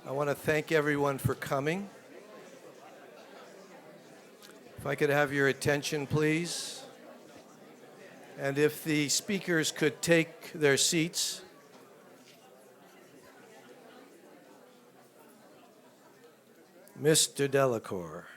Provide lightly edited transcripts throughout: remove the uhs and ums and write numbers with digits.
I want to thank everyone for coming. If I could have your attention, please. And if the speakers could take their seats. Mr. Delacour.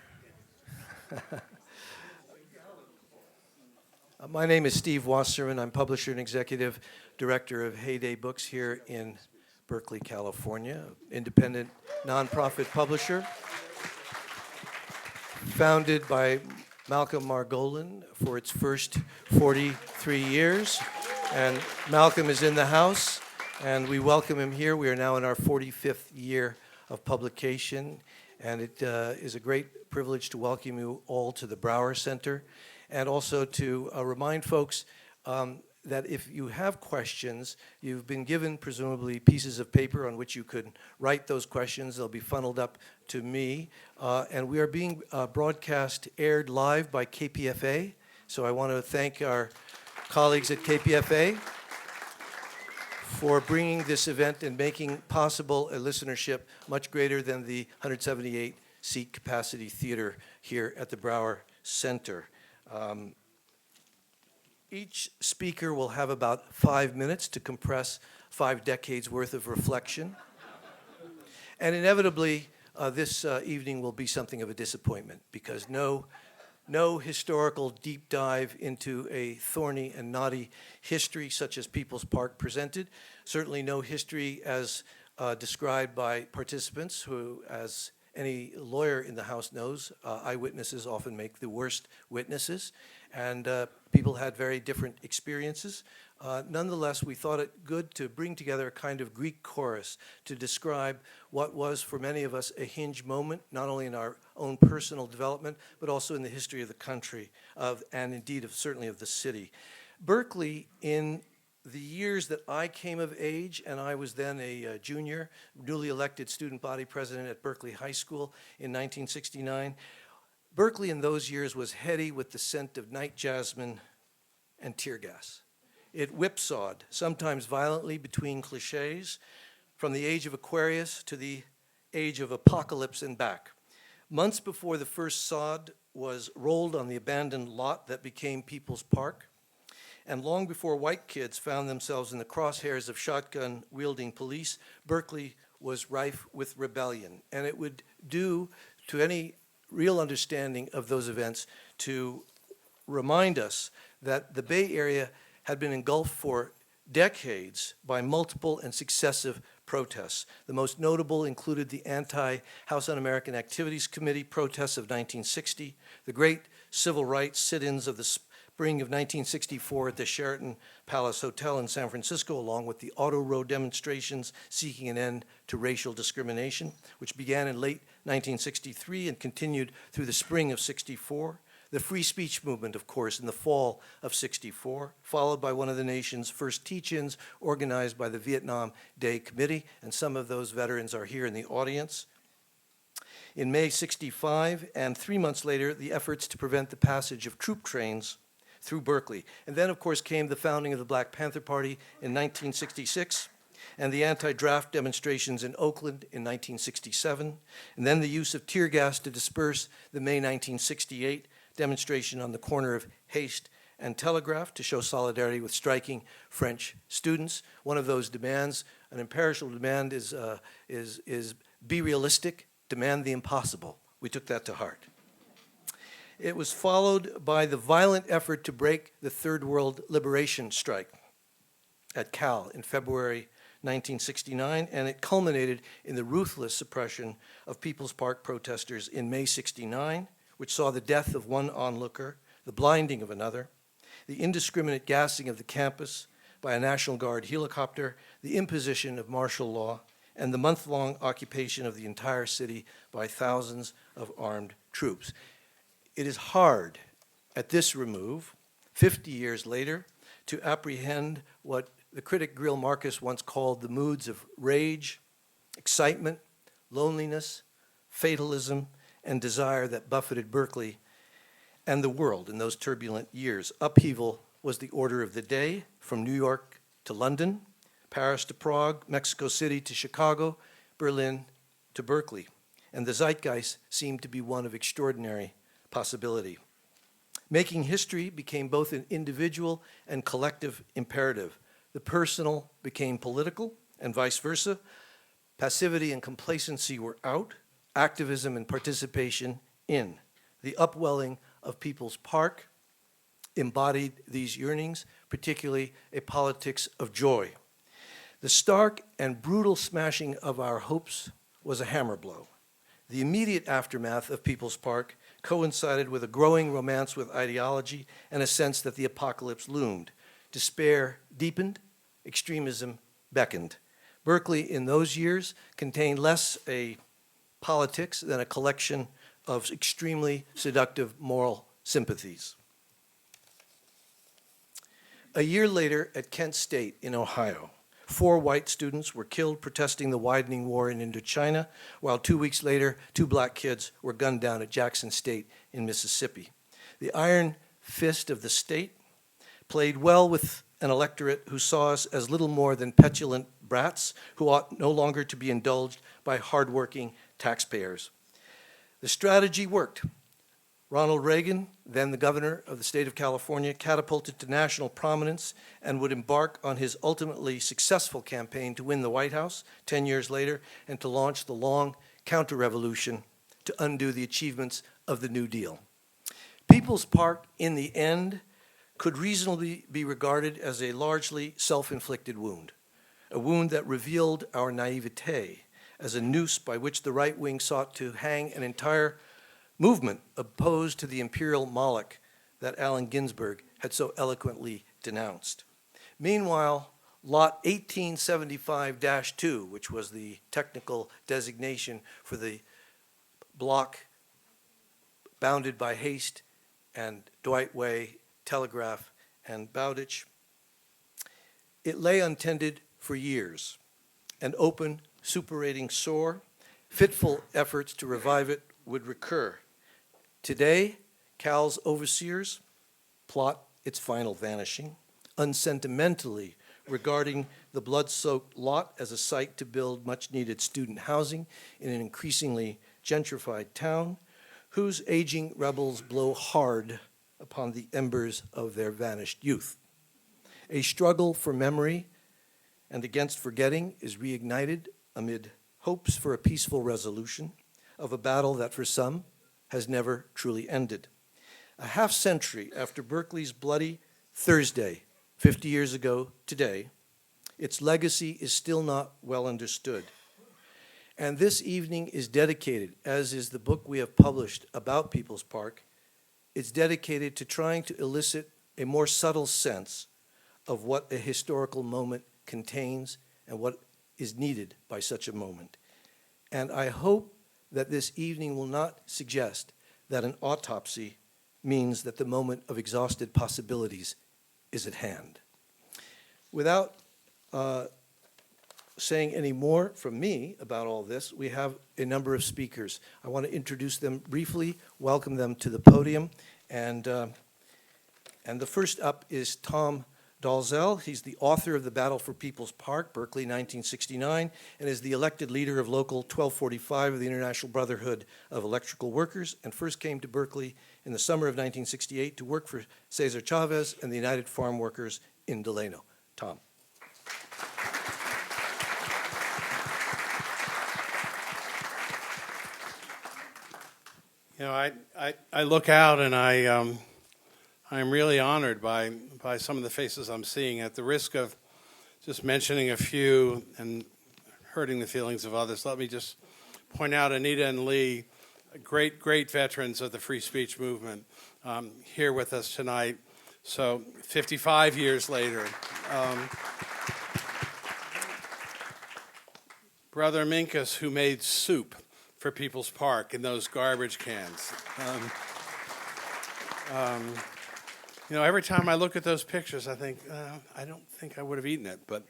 My name is Steve Wasserman. I'm publisher and executive director of Heyday Books here in Berkeley, California, independent nonprofit publisher, founded by Malcolm Margolin for its first 43 years. And Malcolm is in the house, and we welcome him here. We are now in our 45th year of publication, and it is a great privilege to welcome you all to the Brower Center, and also to remind folks that if you have questions, you've been given presumably pieces of paper on which you could write those questions. They'll be funneled up to me. And we are being broadcast, aired live by KPFA. So I want to thank our colleagues at KPFA for bringing this event and making possible a listenership much greater than the 178 seat capacity theater here at the Brower Center. Each speaker will have about 5 minutes to compress 5 decades worth of reflection. And inevitably, this evening will be something of a disappointment because no historical deep dive into a thorny and knotty history such as People's Park presented, certainly no history as described by participants who, as any lawyer in the House knows, eyewitnesses often make the worst witnesses, and people had very different experiences. Nonetheless, we thought it good to bring together a kind of Greek chorus to describe what was, for many of us, a hinge moment, not only in our own personal development, but also in the history of the country, and indeed certainly of the city. Berkeley, in the years that I came of age, and I was then a junior, newly elected student body president at Berkeley High School in 1969, Berkeley in those years was heady with the scent of night jasmine and tear gas. It whipsawed, sometimes violently, between cliches, from the age of Aquarius to the age of apocalypse and back. Months before the first sod was rolled on the abandoned lot that became People's Park, and long before white kids found themselves in the crosshairs of shotgun-wielding police, Berkeley was rife with rebellion. And it would do to any real understanding of those events to remind us that the Bay Area had been engulfed for decades by multiple and successive protests. The most notable included the Anti-House Un-American Activities Committee protests of 1960, the great civil rights sit-ins of the spring of 1964 at the Sheraton Palace Hotel in San Francisco, along with the Auto Row demonstrations seeking an end to racial discrimination, which began in late 1963 and continued through the spring of 64. The free speech movement, of course, in the fall of 64, followed by one of the nation's first teach-ins organized by the Vietnam Day Committee, and some of those veterans are here in the audience. In May 65, and 3 months later, the efforts to prevent the passage of troop trains through Berkeley. And then, of course, came the founding of the Black Panther Party in 1966, and the anti-draft demonstrations in Oakland in 1967, and then the use of tear gas to disperse the May 1968 demonstration on the corner of Haste and Telegraph to show solidarity with striking French students. One of those demands, an imperishable demand, is be realistic, demand the impossible. We took that to heart. It was followed by the violent effort to break the Third World Liberation Strike at Cal in February 1969, and it culminated in the ruthless suppression of People's Park protesters in May 69, which saw the death of one onlooker, the blinding of another, the indiscriminate gassing of the campus by a National Guard helicopter, the imposition of martial law, and the month-long occupation of the entire city by thousands of armed troops. It is hard at this remove, 50 years later, to apprehend what the critic Greil Marcus once called the moods of rage, excitement, loneliness, fatalism, and desire that buffeted Berkeley and the world in those turbulent years. Upheaval was the order of the day, from New York to London, Paris to Prague, Mexico City to Chicago, Berlin to Berkeley, and the zeitgeist seemed to be one of extraordinary possibility. Making history became both an individual and collective imperative. The personal became political, and vice versa. Passivity and complacency were out, activism and participation in. The upwelling of People's Park embodied these yearnings, particularly a politics of joy. The stark and brutal smashing of our hopes was a hammer blow. The immediate aftermath of People's Park coincided with a growing romance with ideology and a sense that the apocalypse loomed. Despair deepened, extremism beckoned. Berkeley in those years contained less a politics than a collection of extremely seductive moral sympathies. A year later at Kent State in Ohio, 4 white students were killed protesting the widening war in Indochina, while 2 weeks later, 2 black kids were gunned down at Jackson State in Mississippi. The iron fist of the state played well with an electorate who saw us as little more than petulant brats who ought no longer to be indulged by hardworking taxpayers. The strategy worked. Ronald Reagan, then the governor of the state of California, catapulted to national prominence and would embark on his ultimately successful campaign to win the White House 10 years later and to launch the long counter-revolution to undo the achievements of the New Deal. People's Park, in the end, could reasonably be regarded as a largely self-inflicted wound, a wound that revealed our naivete as a noose by which the right wing sought to hang an entire movement opposed to the imperial Moloch that Allen Ginsberg had so eloquently denounced. Meanwhile, Lot 1875-2, which was the technical designation for the block bounded by Haste and Dwight Way, Telegraph, and Bowditch, it lay untended for years, an open, suppurating sore. Fitful efforts to revive it would recur. Today, Cal's overseers plot its final vanishing, unsentimentally regarding the blood-soaked lot as a site to build much-needed student housing in an increasingly gentrified town, whose aging rebels blow hard upon the embers of their vanished youth. A struggle for memory and against forgetting is reignited amid hopes for a peaceful resolution of a battle that for some has never truly ended. A half-century after Berkeley's bloody Thursday, 50 years ago today, its legacy is still not well understood. And this evening is dedicated, as is the book we have published about People's Park, it's dedicated to trying to elicit a more subtle sense of what a historical moment contains and what is needed by such a moment. And I hope that this evening will not suggest that an autopsy means that the moment of exhausted possibilities is at hand. Without saying any more from me about all this, we have a number of speakers. I want to introduce them briefly, welcome them to the podium, and the first up is Tom Dalzell. He's the author of The Battle for People's Park, Berkeley, 1969, and is the elected leader of Local 1245 of the International Brotherhood of Electrical Workers, and first came to Berkeley in the summer of 1968 to work for Cesar Chavez and the United Farm Workers in Delano. Tom. You know, I look out and I'm really honored by some of the faces I'm seeing. At the risk of just mentioning a few and hurting the feelings of others, let me just point out Anita and Lee, great veterans of the free speech movement, here with us tonight. So 55 years later. Brother Minkus, who made soup for People's Park in those garbage cans. You know, every time I look at those pictures, I think, I don't think I would have eaten it, but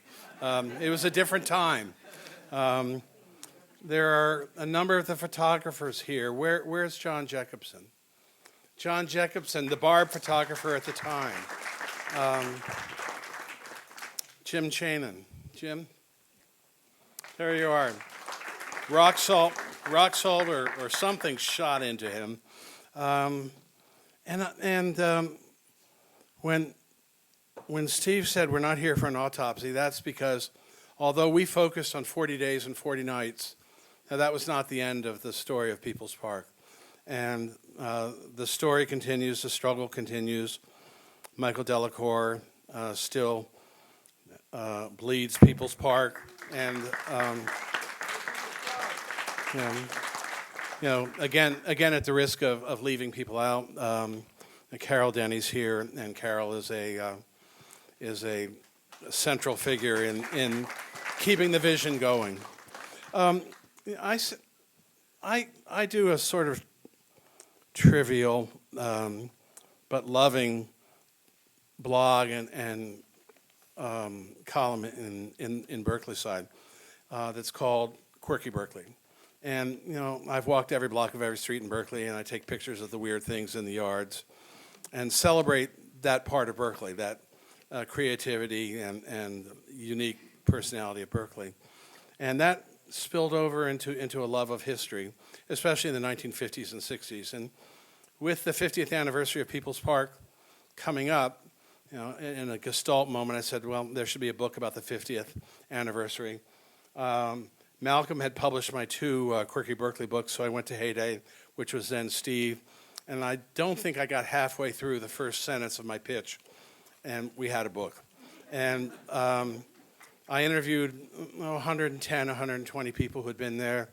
it was a different time. There are a number of the photographers here. Where's John Jacobson? John Jacobson, the Barb photographer at the time. Jim Chanin. Jim? There you are. rock salt or something shot into him. When Steve said we're not here for an autopsy, that's because although we focused on 40 days and 40 nights, that was not the end of the story of People's Park. And the story continues, the struggle continues. Michael Delacour still bleeds People's Park. And, again, at the risk of leaving people out, Carol Denny's here, and Carol is a central figure in keeping the vision going. I do a sort of trivial but loving blog and column in Berkeley side that's called Quirky Berkeley. And, I've walked every block of every street in Berkeley, and I take pictures of the weird things in the yards and celebrate that part of Berkeley, that creativity and unique personality of Berkeley. And that spilled over into a love of history, especially in the 1950s and 60s. And with the 50th anniversary of People's Park coming up, in a Gestalt moment, I said, well, there should be a book about the 50th anniversary. Malcolm had published my two Quirky Berkeley books, so I went to Heyday, which was then Steve. And I don't think I got halfway through the first sentence of my pitch, and we had a book. And I interviewed 110, 120 people who had been there,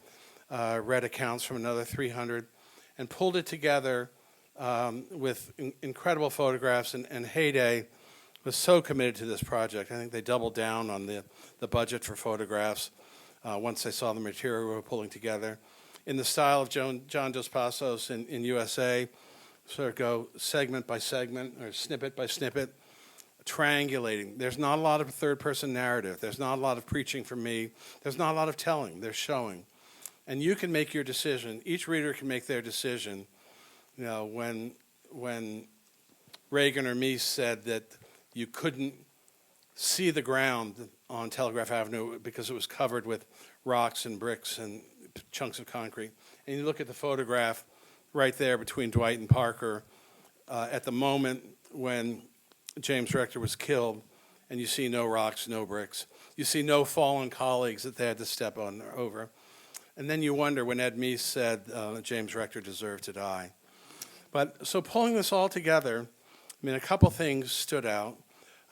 read accounts from another 300, and pulled it together with incredible photographs. And Heyday was so committed to this project. I think they doubled down on the budget for photographs once they saw the material we were pulling together. In the style of John Dos Passos in USA, sort of go segment by segment or snippet by snippet, triangulating. There's not a lot of third-person narrative. There's not a lot of preaching from me. There's not a lot of telling. There's showing. And you can make your decision. Each reader can make their decision. When Reagan or me said that you couldn't see the ground on Telegraph Avenue because it was covered with rocks and bricks and chunks of concrete. And you look at the photograph right there between Dwight and Parker at the moment when James Rector was killed, and you see no rocks, no bricks. You see no fallen colleagues that they had to step on over. And then you wonder when Ed Meese said James Rector deserved to die. But so pulling this all together, a couple things stood out.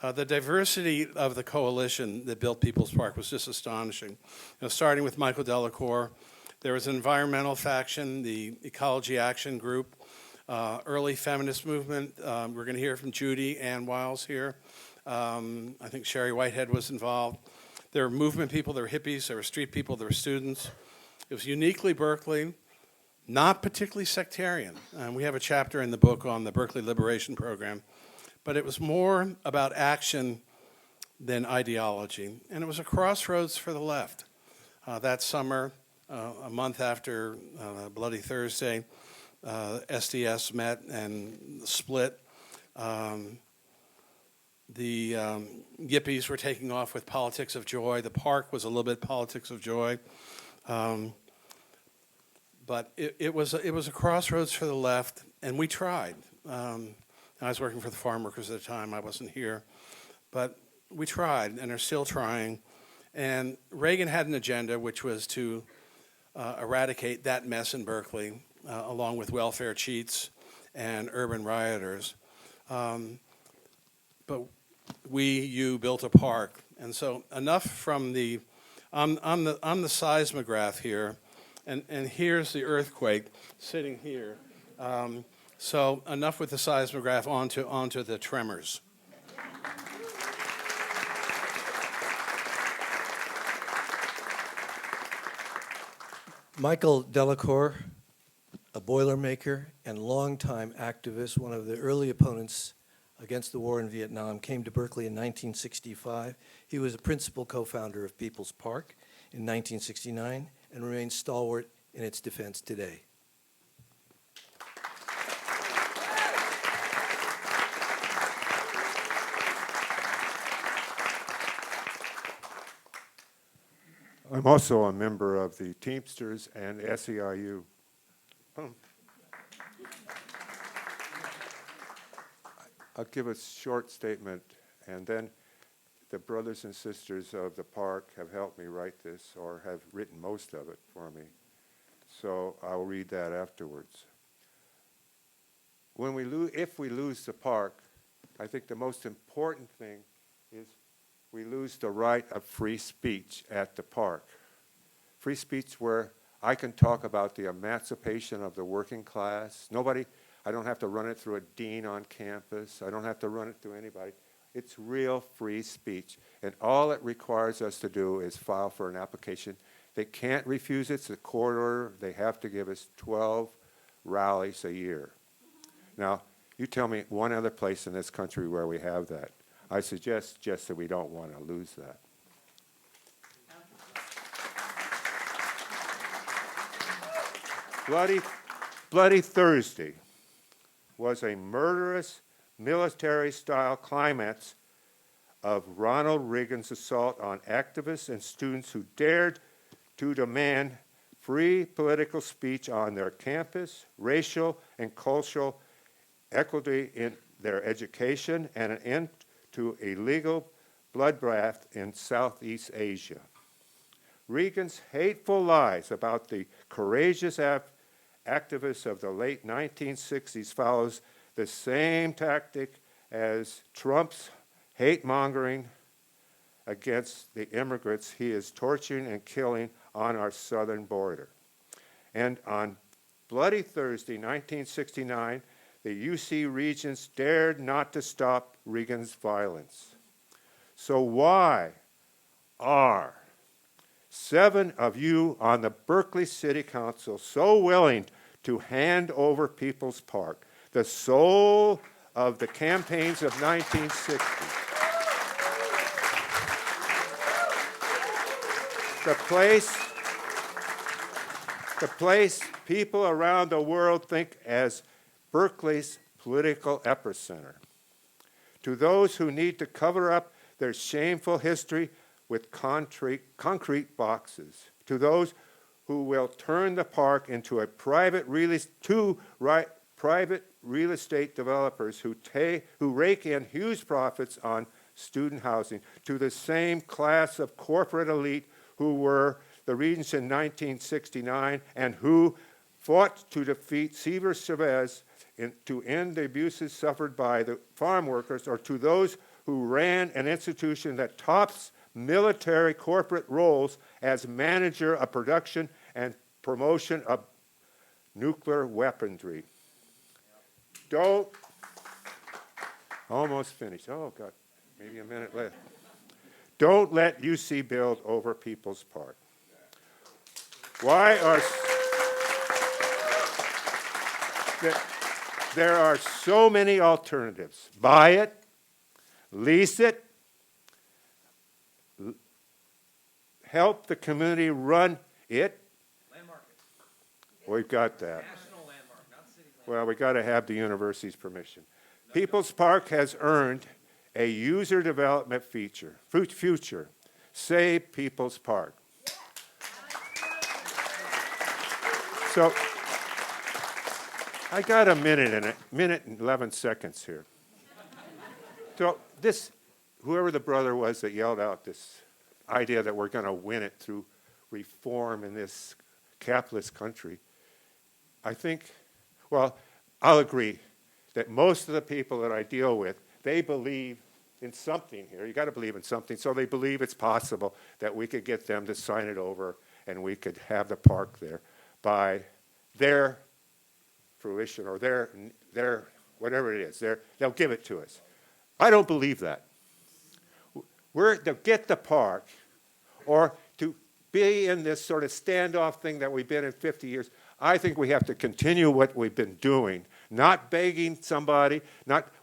The diversity of the coalition that built People's Park was just astonishing. Starting with Michael Delacour, there was an environmental faction, the Ecology Action Group, early feminist movement. We're going to hear from Judy Ann Wiles here. I think Sherry Whitehead was involved. There were movement people, there were hippies, there were street people, there were students. It was uniquely Berkeley, not particularly sectarian. We have a chapter in the book on the Berkeley Liberation Program. But it was more about action than ideology. And it was a crossroads for the left. That summer, a month after Bloody Thursday, SDS met and split. The yippies were taking off with politics of joy. The park was a little bit politics of joy. But it was a crossroads for the left, and we tried. I was working for the farm workers at the time. I wasn't here. But we tried and are still trying. And Reagan had an agenda, which was to eradicate that mess in Berkeley, along with welfare cheats and urban rioters. But you built a park. And so enough from the, on the seismograph here, and here's the earthquake sitting here. So enough with the seismograph, onto the tremors. Michael Delacour, a Boilermaker and longtime activist, one of the early opponents against the war in Vietnam, came to Berkeley in 1965. He was a principal co-founder of People's Park in 1969 and remains stalwart in its defense today. All I'm also a member of the Teamsters and SEIU. I'll give a short statement, and then the brothers and sisters of the park have helped me write this, or have written most of it for me. So I'll read that afterwards. If we lose the park, I think the most important thing is we lose the right of free speech at the park. Free speech where I can talk about the emancipation of the working class. I don't have to run it through a dean on campus. I don't have to run it through anybody. It's real free speech. And all it requires us to do is file for an application. They can't refuse it. It's a court order. They have to give us 12 rallies a year. Now, you tell me one other place in this country where we have that. I suggest just that we don't want to lose that. Bloody Thursday was a murderous military-style climax of Ronald Reagan's assault on activists and students who dared to demand free political speech on their campus, racial and cultural equity in their education, and an end to illegal bloodbath in Southeast Asia. Reagan's hateful lies about the courageous activists of the late 1960s follows the same tactic as Trump's hate-mongering against the immigrants he is torturing and killing on our southern border. And on Bloody Thursday, 1969, the UC Regents dared not to stop Reagan's violence. So why are 7 of you on the Berkeley City Council so willing to hand over People's Park, the soul of the campaigns of 1960? The place people around the world think as Berkeley's political epicenter. To those who need to cover up their shameful history with concrete boxes. To those who will turn the park into a private real estate developers who rake in huge profits on student housing. To the same class of corporate elite who were the regents in 1969 and who fought to defeat Cesar Chavez to end the abuses suffered by the farm workers, or to those who ran an institution that tops military corporate roles as manager of production and promotion of nuclear weaponry. Almost finished. Oh, God, maybe a minute left. Don't let UC build over People's Park. There are so many alternatives. Buy it, lease it, help the community run it. Landmark it. We've got that. National landmark, not city landmark. Well, we've got to have the university's permission. People's Park has earned a user development future. Save People's Park. So I got a minute and 11 seconds here. So whoever the brother was that yelled out this idea that we're going to win it through reform in this capitalist country, I think, well, I'll agree that most of the people that I deal with, they believe in something here. You got to believe in something. So they believe it's possible that we could get them to sign it over and we could have the park there by their fruition or their whatever it is. They'll give it to us. I don't believe that. We're to get the park or to be in this sort of standoff thing that we've been in 50 years. I think we have to continue what we've been doing, not begging somebody.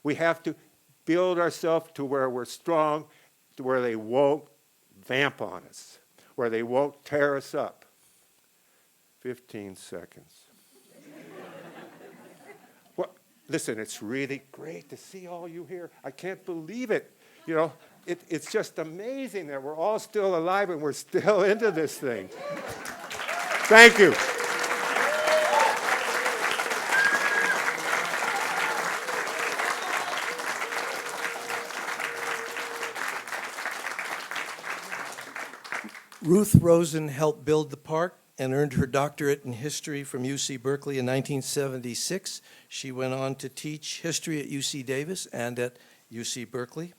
We have to build ourselves to where we're strong, to where they won't vamp on us, where they won't tear us up. 15 seconds. Well, listen, it's really great to see all you here. I can't believe it. You know, it's just amazing that we're all still alive and we're still into this thing. Thank you. Ruth Rosen helped build the park and earned her doctorate in history from UC Berkeley in 1976. She went on to teach history at UC Davis and at UC Berkeley.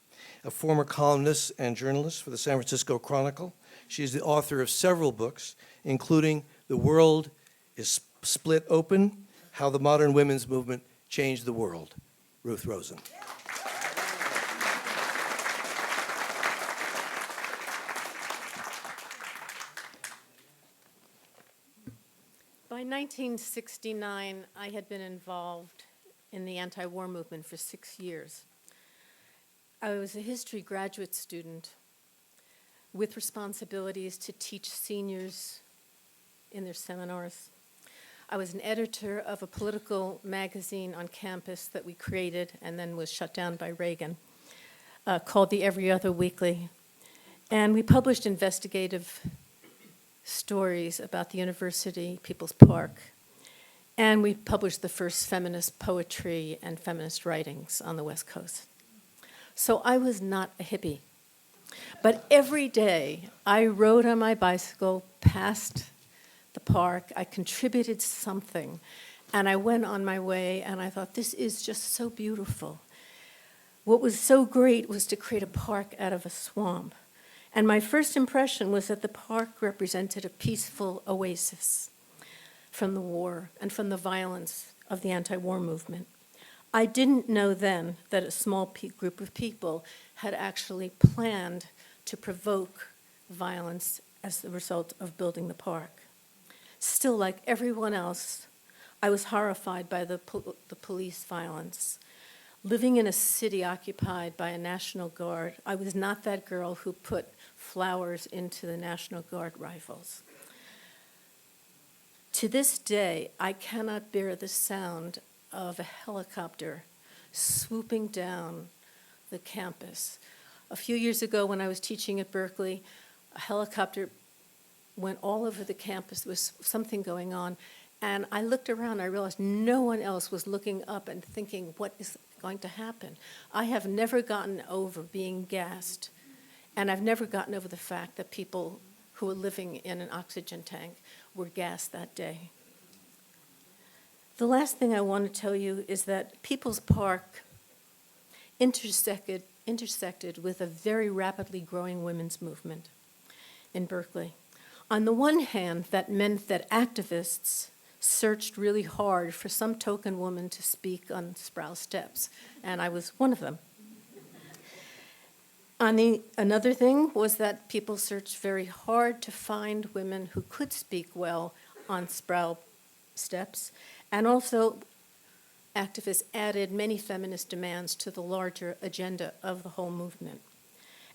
A former columnist and journalist for the San Francisco Chronicle, she is the author of several books, including The World is Split Open, How the Modern Women's Movement Changed the World. Ruth Rosen. By 1969, I had been involved in the anti-war movement for 6 years. I was a history graduate student with responsibilities to teach seniors in their seminars. I was an editor of a political magazine on campus that we created and then was shut down by Reagan, called the Every Other Weekly. And we published investigative stories about the university, People's Park. And we published the first feminist poetry and feminist writings on the West Coast. So I was not a hippie. But every day I rode on my bicycle past the park. I contributed something. And I went on my way and I thought, this is just so beautiful. What was so great was to create a park out of a swamp. And my first impression was that the park represented a peaceful oasis from the war and from the violence of the anti-war movement. I didn't know then that a small group of people had actually planned to provoke violence as the result of building the park. Still, like everyone else, I was horrified by the police violence. Living in a city occupied by a National Guard, I was not that girl who put flowers into the National Guard rifles. To this day, I cannot bear the sound of a helicopter swooping down the campus. A few years ago when I was teaching at Berkeley, a helicopter went all over the campus. There was something going on. And I looked around, I realized no one else was looking up and thinking, what is going to happen? I have never gotten over being gassed. And I've never gotten over the fact that people who were living in an oxygen tank were gassed that day. The last thing I want to tell you is that People's Park intersected with a very rapidly growing women's movement in Berkeley. On the one hand, that meant that activists searched really hard for some token woman to speak on Sproul Steps, and I was one of them. Another thing was that people searched very hard to find women who could speak well on Sproul Steps, and also activists added many feminist demands to the larger agenda of the whole movement.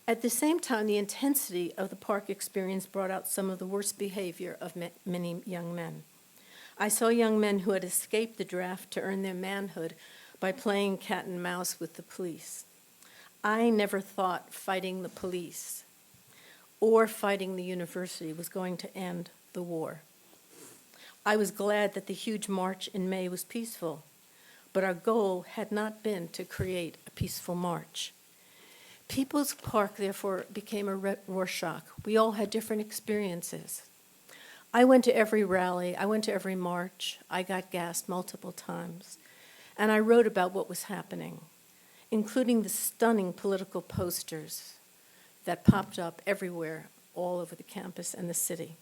At the same time, the intensity of the park experience brought out some of the worst behavior of many young men. I saw young men who had escaped the draft to earn their manhood by playing cat and mouse with the police. I never thought fighting the police or fighting the university was going to end the war. I was glad that the huge march in May was peaceful, but our goal had not been to create a peaceful march. People's Park, therefore, became a Rorschach. We all had different experiences. I went to every rally, I went to every march, I got gassed multiple times, and I wrote about what was happening, including the stunning political posters that popped up everywhere, all over the campus and the city.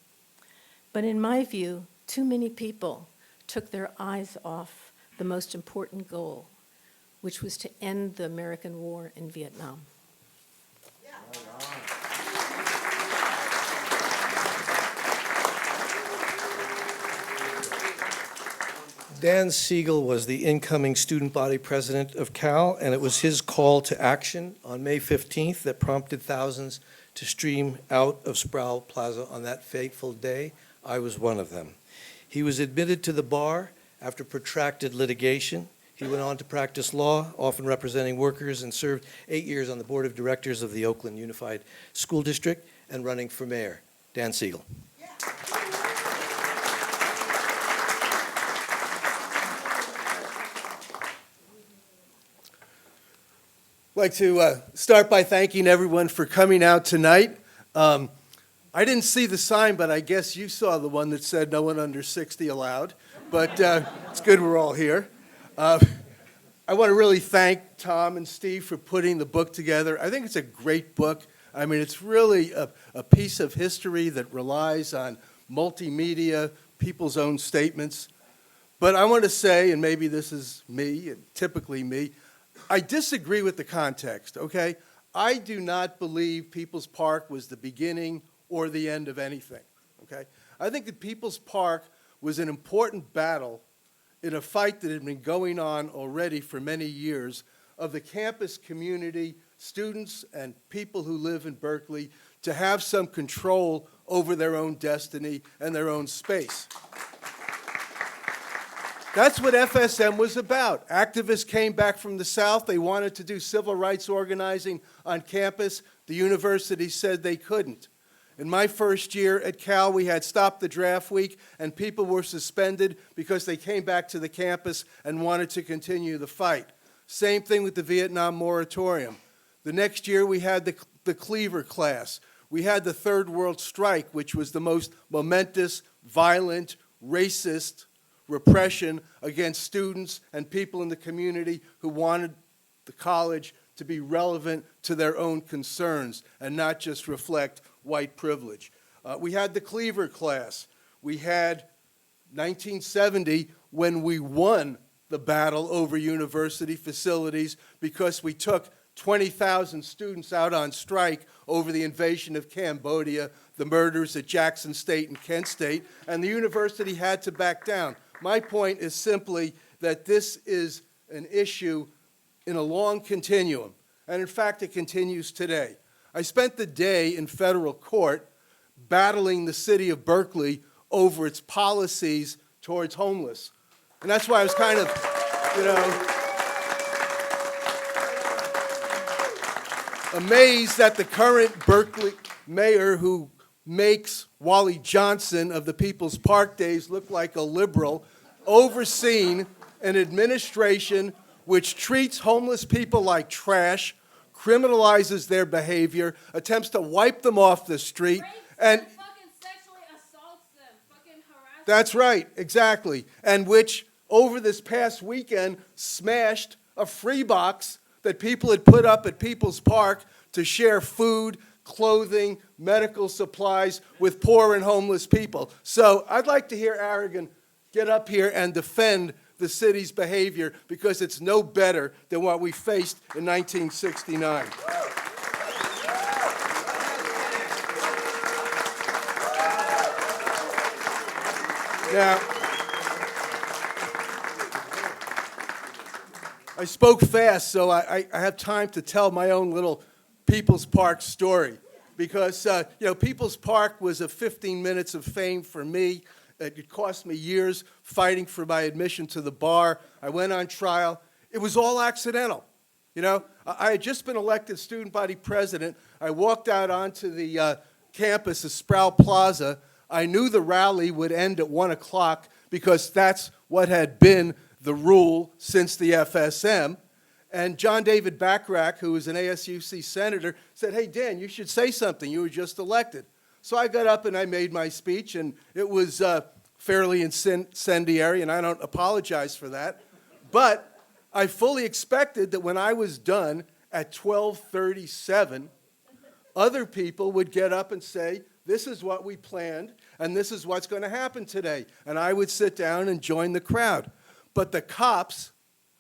But in my view, too many people took their eyes off the most important goal, which was to end the American war in Vietnam. Dan Siegel was the incoming student body president of Cal, and it was his call to action on May 15th that prompted thousands to stream out of Sproul Plaza on that fateful day. I was one of them. He was admitted to the bar after protracted litigation. He went on to practice law, often representing workers, and served 8 years on the board of directors of the Oakland Unified School District and running for mayor. Dan Siegel. I'd like to start by thanking everyone for coming out tonight. I didn't see the sign, but I guess you saw the one that said no one under 60 allowed. But it's good we're all here. I want to really thank Tom and Steve for putting the book together. I think it's a great book. I mean, it's really a piece of history that relies on multimedia, people's own statements. But I want to say, and maybe this is me, typically me, I disagree with the context, okay? I do not believe People's Park was the beginning or the end of anything, okay? I think that People's Park was an important battle in a fight that had been going on already for many years of the campus community, students and people who live in Berkeley, to have some control over their own destiny and their own space. That's what FSM was about. Activists came back from the South. They wanted to do civil rights organizing on campus. The university said they couldn't. In my first year at Cal, we had Stop the Draft Week, and people were suspended because they came back to the campus and wanted to continue the fight. Same thing with the Vietnam moratorium. The next year, we had the Cleaver class. We had the Third World Strike, which was the most momentous, violent, racist repression against students and people in the community who wanted the college to be relevant to their own concerns and not just reflect white privilege. We had the Cleaver class. We had 1970 when we won the battle over university facilities because we took 20,000 students out on strike over the invasion of Cambodia, the murders at Jackson State and Kent State, and the university had to back down. My point is simply that this is an issue in a long continuum, and in fact, it continues today. I spent the day in federal court battling the city of Berkeley over its policies towards homeless. And that's why I was kind of, amazed that the current Berkeley mayor, who makes Wally Johnson of the People's Park days look like a liberal, overseen an administration which treats homeless people like trash, criminalizes their behavior, attempts to wipe them off the street, and fucking sexually assaults them, fucking harasses them. that's right, exactly, and which over this past weekend smashed a free box that people had put up at People's Park to share food, clothing, medical supplies with poor and homeless people. So I'd like to hear Arigon get up here and defend the city's behavior because it's no better than what we faced in 1969. Now, I spoke fast, so I have time to tell my own little People's Park story because, People's Park was a 15 minutes of fame for me. It cost me years fighting for my admission to the bar. I went on trial. It was all accidental. I had just been elected student body president. I walked out onto the campus of Sproul Plaza. I knew the rally would end at 1 o'clock because that's what had been the rule since the FSM. And John David Bachrach, who was an ASUC senator, said, "Hey, Dan, you should say something. You were just elected." So I got up and I made my speech, and it was fairly incendiary, and I don't apologize for that. But I fully expected that when I was done at 12:37, other people would get up and say, "This is what we planned, and this is what's going to happen today." And I would sit down and join the crowd. But the cops,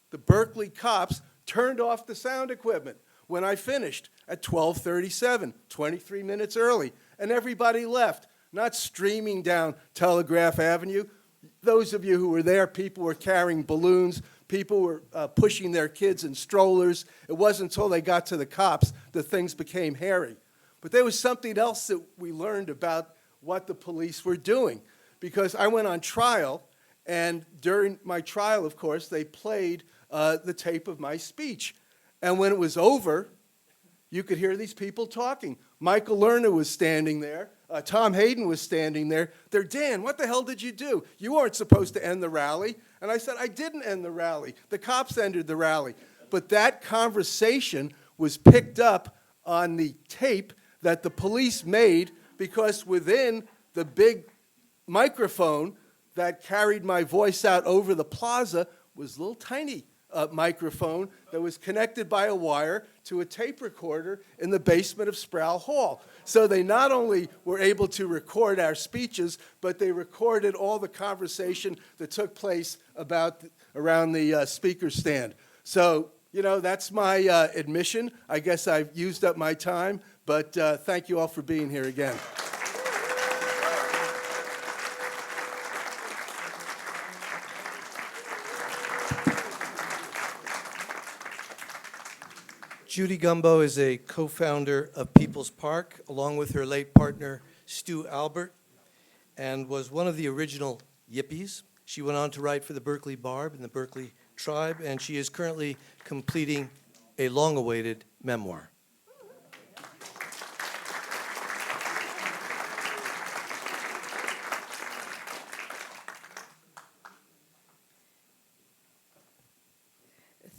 the Berkeley cops, turned off the sound equipment when I finished at 12:37, 23 minutes early. And everybody left, not streaming down Telegraph Avenue. Those of you who were there, people were carrying balloons, people were pushing their kids in strollers. It wasn't until they got to the cops that things became hairy. But there was something else that we learned about what the police were doing, because I went on trial, and during my trial, of course, they played the tape of my speech. And when it was over, you could hear these people talking. Michael Lerner was standing there. Tom Hayden was standing there. They're, Dan, what the hell did you do? You weren't supposed to end the rally. And I said, I didn't end the rally. The cops ended the rally. But that conversation was picked up on the tape that the police made, because within the big microphone that carried my voice out over the plaza was a little tiny microphone that was connected by a wire to a tape recorder in the basement of Sproul Hall. So they not only were able to record our speeches, but they recorded all the conversation that took place around the speaker stand. So, you know, that's my admission. I guess I've used up my time, but thank you all for being here again. Judy Gumbo is a co-founder of People's Park, along with her late partner, Stu Albert, and was one of the original Yippies. She went on to write for the Berkeley Barb and the Berkeley Tribe, and she is currently completing a long-awaited memoir.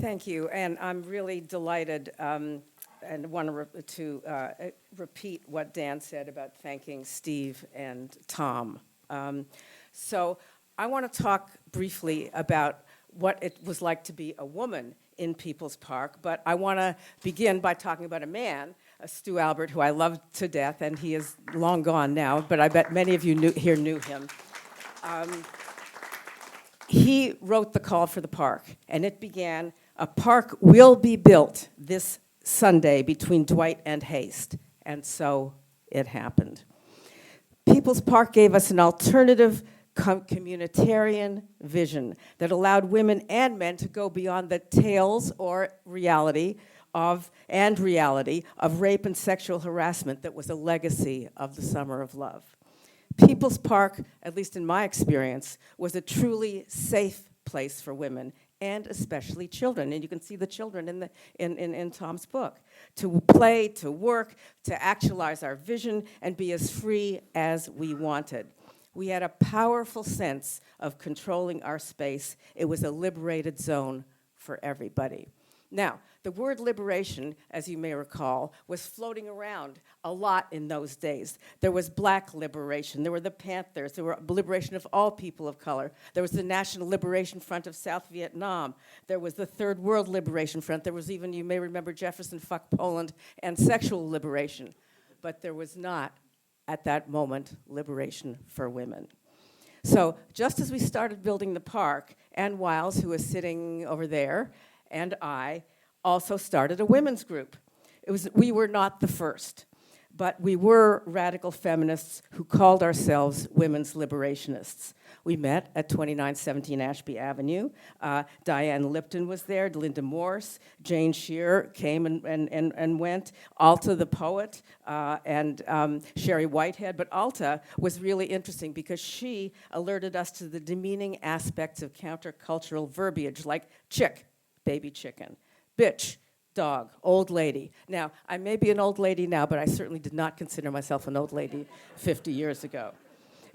Thank you, and I'm really delighted and want to repeat what Dan said about thanking Steve and Tom. So I want to talk briefly about what it was like to be a woman in People's Park, but I want to begin by talking about a man, Stu Albert, who I love to death, and he is long gone now, but I bet many of you here knew him. He wrote the call for the park, and it began, "A park will be built this Sunday between Dwight and Haste." And so it happened. People's Park gave us an alternative communitarian vision that allowed women and men to go beyond the tales or reality of rape and sexual harassment that was a legacy of the Summer of Love. People's Park, at least in my experience, was a truly safe place for women, and especially children. And you can see the children in Tom's book. To play, to work, to actualize our vision, and be as free as we wanted. We had a powerful sense of controlling our space. It was a liberated zone for everybody. Now, the word liberation, as you may recall, was floating around a lot in those days. There was Black liberation, there were the Panthers, there were liberation of all people of color. There was the National Liberation Front of South Vietnam. There was the Third World Liberation Front. There was even, you may remember, Jefferson Fuck Poland and sexual liberation. But there was not, at that moment, liberation for women. So just as we started building the park, Ann Wiles, who is sitting over there, and I also started a women's group. We were not the first, but we were radical feminists who called ourselves women's liberationists. We met at 2917 Ashby Avenue. Diane Lipton was there, Linda Morse, Jane Shearer came and went, Alta the poet, and Sherry Whitehead. But Alta was really interesting because she alerted us to the demeaning aspects of countercultural verbiage like chick, baby chicken, bitch, dog, old lady. Now, I may be an old lady now, but I certainly did not consider myself an old lady 50 years ago.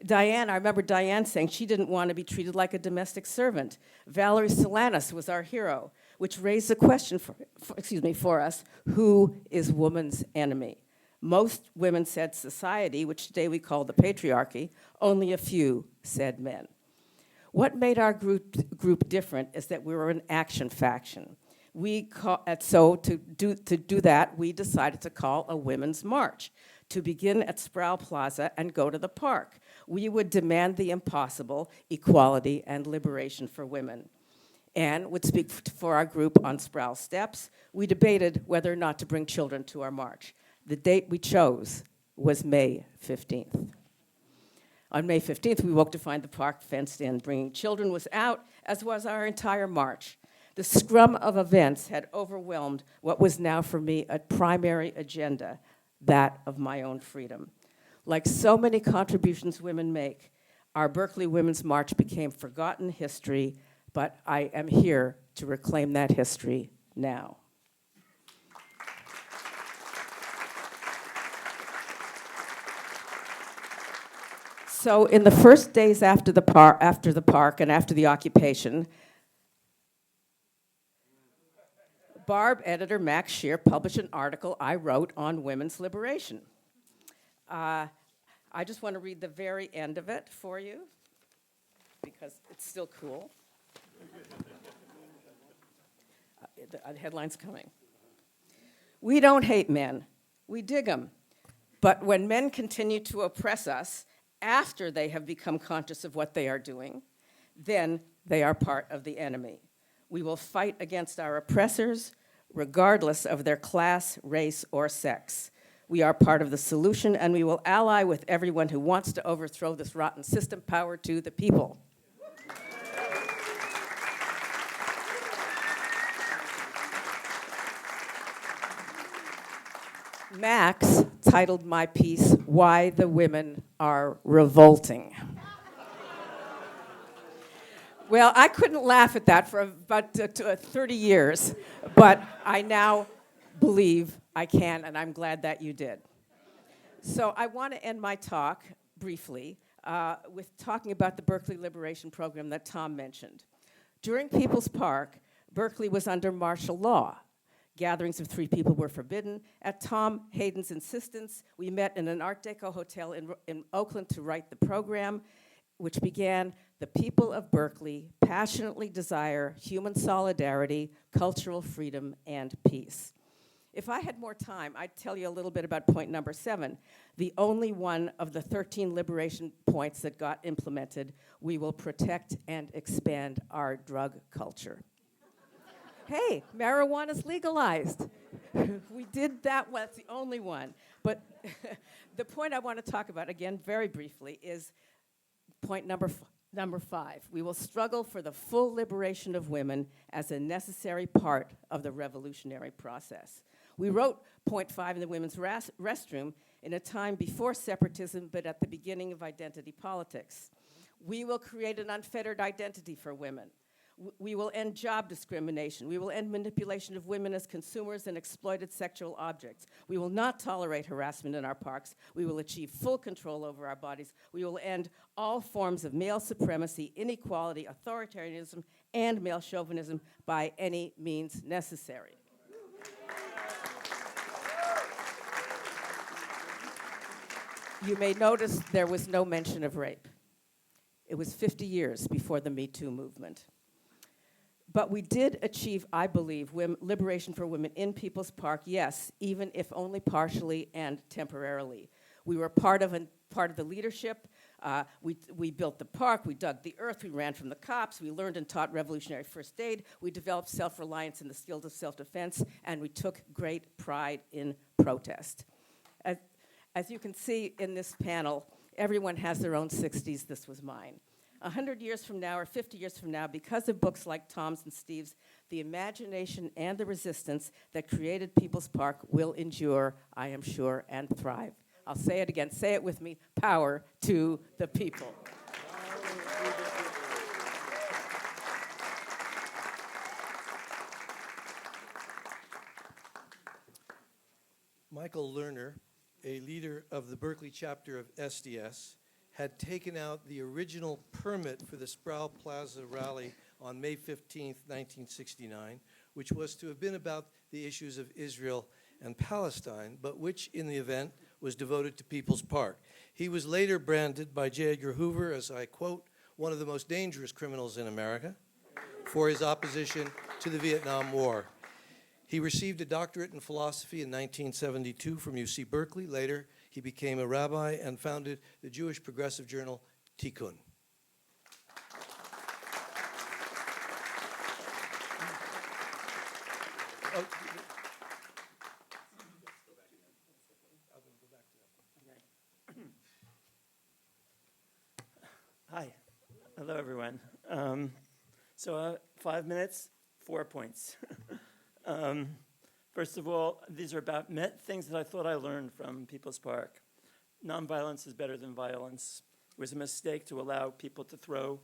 Diane, I remember Diane saying she didn't want to be treated like a domestic servant. Valerie Solanas was our hero, which raised the question for us, who is woman's enemy? Most women said society, which today we call the patriarchy. Only a few said men. What made our group different is that we were an action faction. So to do that, we decided to call a women's march, to begin at Sproul Plaza and go to the park. We would demand the impossible, equality and liberation for women. Anne would speak for our group on Sproul Steps. We debated whether or not to bring children to our march. The date we chose was May 15th. On May 15th, we woke to find the park fenced in. Bringing children was out, as was our entire march. The scrum of events had overwhelmed what was now for me a primary agenda, that of my own freedom. Like so many contributions women make, our Berkeley Women's March became forgotten history, but I am here to reclaim that history now. So in the first days after the park and after the occupation, Barb editor Max Scheer published an article I wrote on women's liberation. I just want to read the very end of it for you, because it's still cool. The headline's coming. We don't hate men. We dig them. But when men continue to oppress us after they have become conscious of what they are doing, then they are part of the enemy. We will fight against our oppressors, regardless of their class, race, or sex. We are part of the solution, and we will ally with everyone who wants to overthrow this rotten system. Power to the people. Max titled my piece, Why the Women Are Revolting. Well, I couldn't laugh at that for about 30 years, but I now believe I can, and I'm glad that you did. So I want to end my talk briefly with talking about the Berkeley Liberation Program that Tom mentioned. During People's Park, Berkeley was under martial law. Gatherings of 3 people were forbidden. At Tom Hayden's insistence, we met in an Art Deco hotel in Oakland to write the program, which began, "The people of Berkeley passionately desire human solidarity, cultural freedom, and peace." If I had more time, I'd tell you a little bit about point number 7, the only one of the 13 liberation points that got implemented. We will protect and expand our drug culture. Hey, marijuana's legalized. We did that one, that's the only one. But the point I want to talk about, again, very briefly, is point number 5. We will struggle for the full liberation of women as a necessary part of the revolutionary process. We wrote point 5 in the women's restroom in a time before separatism, but at the beginning of identity politics. We will create an unfettered identity for women. We will end job discrimination. We will end manipulation of women as consumers and exploited sexual objects. We will not tolerate harassment in our parks. We will achieve full control over our bodies. We will end all forms of male supremacy, inequality, authoritarianism, and male chauvinism by any means necessary. You may notice there was no mention of rape. It was 50 years before the Me Too movement. But we did achieve, I believe, liberation for women in People's Park, yes, even if only partially and temporarily. We were part of the leadership. We built the park. We dug the earth. We ran from the cops. We learned and taught revolutionary first aid. We developed self-reliance and the skills of self-defense, and we took great pride in protest. As you can see in this panel, everyone has their own 60s. This was mine. 100 years from now or 50 years from now, because of books like Tom's and Steve's, the imagination and the resistance that created People's Park will endure, I am sure, and thrive. I'll say it again. Say it with me. Power to the people. Michael Lerner, a leader of the Berkeley chapter of SDS, had taken out the original permit for the Sproul Plaza rally on May 15th, 1969, which was to have been about the issues of Israel and Palestine, but which, in the event, was devoted to People's Park. He was later branded by J. Edgar Hoover as, I quote, one of the most dangerous criminals in America for his opposition to the Vietnam War. He received a doctorate in philosophy in 1972 from UC Berkeley. Later, he became a rabbi and founded the Jewish progressive journal Tikkun. Hi. Hello, everyone. 5 minutes, 4 points. First of all, these are about things that I thought I learned from People's Park. Nonviolence is better than violence. It was a mistake to allow people to throw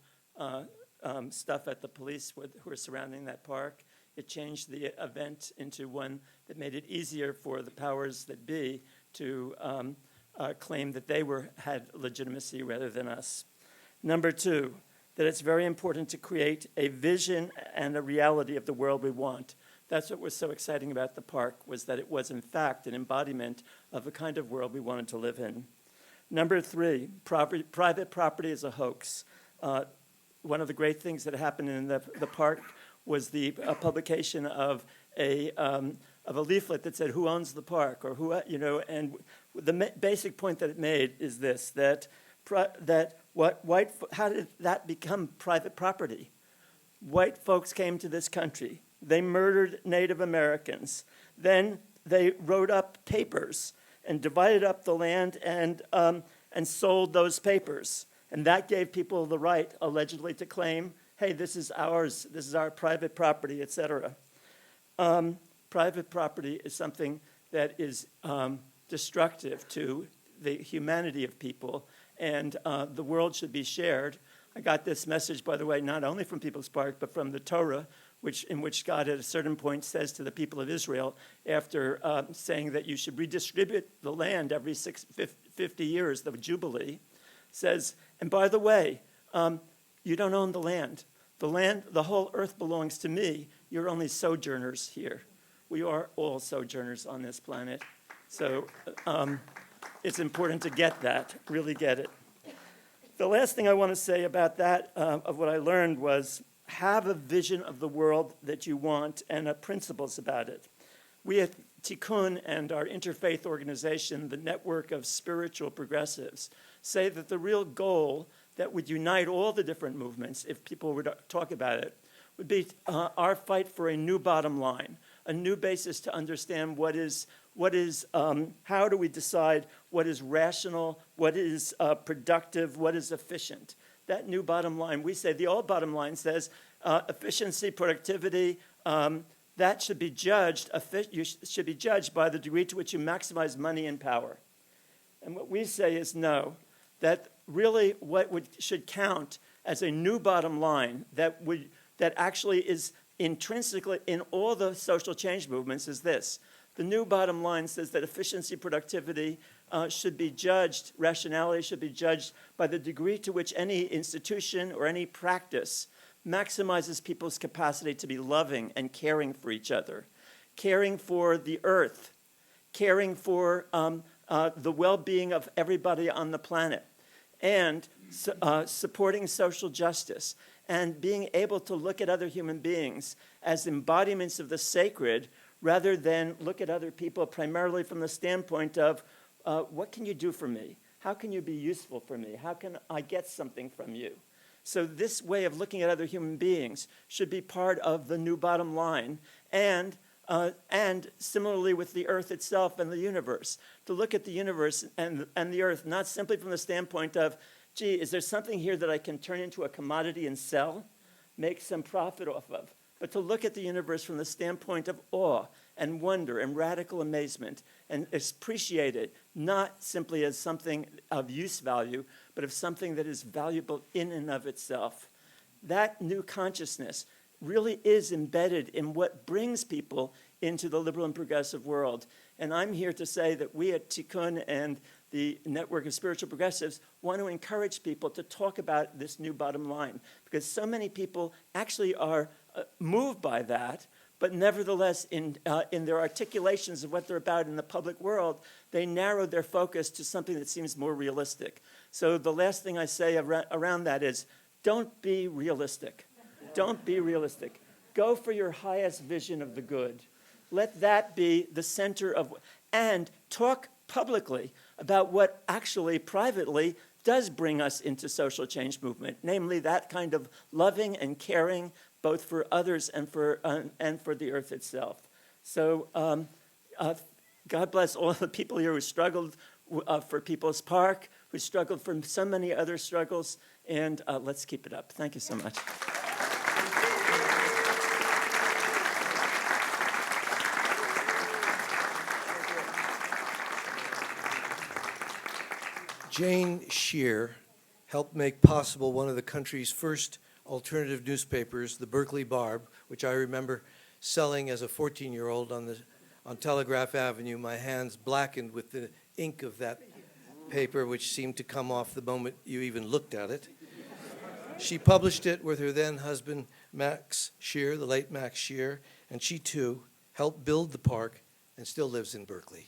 stuff at the police who were surrounding that park. It changed the event into one that made it easier for the powers that be to claim that they had legitimacy rather than us. Number two, that it's very important to create a vision and a reality of the world we want. That's what was so exciting about the park, was that it was in fact an embodiment of the kind of world we wanted to live in. Number three, private property is a hoax. One of the great things that happened in the park was the publication of a leaflet that said, "Who owns the park?" or who, and the basic point that it made is this: how did that become private property? White folks came to this country. They murdered Native Americans. Then they wrote up papers and divided up the land and sold those papers. And that gave people the right, allegedly, to claim, hey, this is ours, this is our private property, etc. Private property is something that is destructive to the humanity of people, and the world should be shared. I got this message, by the way, not only from People's Park, but from the Torah, in which God at a certain point says to the people of Israel, after saying that you should redistribute the land every 50 years, the Jubilee, says, and by the way, you don't own the land. The whole earth belongs to me. You're only sojourners here. We are all sojourners on this planet. So it's important to get that, really get it. The last thing I want to say about that, of what I learned, was have a vision of the world that you want and principles about it. We at Tikkun and our interfaith organization, the Network of Spiritual Progressives, say that the real goal that would unite all the different movements, if people were to talk about it, would be our fight for a new bottom line, a new basis to understand how do we decide what is rational, what is productive, what is efficient. That new bottom line, we say the old bottom line says efficiency, productivity, that should be judged. You should be judged by the degree to which you maximize money and power. And what we say is no, that really what should count as a new bottom line that actually is intrinsically in all the social change movements is this. The new bottom line says that efficiency, productivity should be judged, rationality should be judged by the degree to which any institution or any practice maximizes people's capacity to be loving and caring for each other, caring for the earth, caring for the well-being of everybody on the planet, and supporting social justice, and being able to look at other human beings as embodiments of the sacred rather than look at other people primarily from the standpoint of, what can you do for me? How can you be useful for me? How can I get something from you? So this way of looking at other human beings should be part of the new bottom line, and similarly with the earth itself and the universe, to look at the universe and the earth not simply from the standpoint of, gee, is there something here that I can turn into a commodity and sell, make some profit off of, but to look at the universe from the standpoint of awe and wonder and radical amazement, and appreciate it not simply as something of use value, but of something that is valuable in and of itself. That new consciousness really is embedded in what brings people into the liberal and progressive world. And I'm here to say that we at Tikkun and the Network of Spiritual Progressives want to encourage people to talk about this new bottom line, because so many people actually are moved by that, but nevertheless, in their articulations of what they're about in the public world, they narrow their focus to something that seems more realistic. So the last thing I say around that is, don't be realistic. Don't be realistic. Go for your highest vision of the good. Let that be the center of, and talk publicly about what actually, privately, does bring us into social change movement, namely that kind of loving and caring, both for others and for the earth itself. So God bless all the people here who struggled for People's Park, who struggled from so many other struggles, and let's keep it up. Thank you so much. Jane Shear helped make possible one of the country's first alternative newspapers, the Berkeley Barb, which I remember selling as a 14-year-old on Telegraph Avenue, my hands blackened with the ink of that paper, which seemed to come off the moment you even looked at it. She published it with her then husband, Max Shear, the late Max Shear, and she too helped build the park and still lives in Berkeley.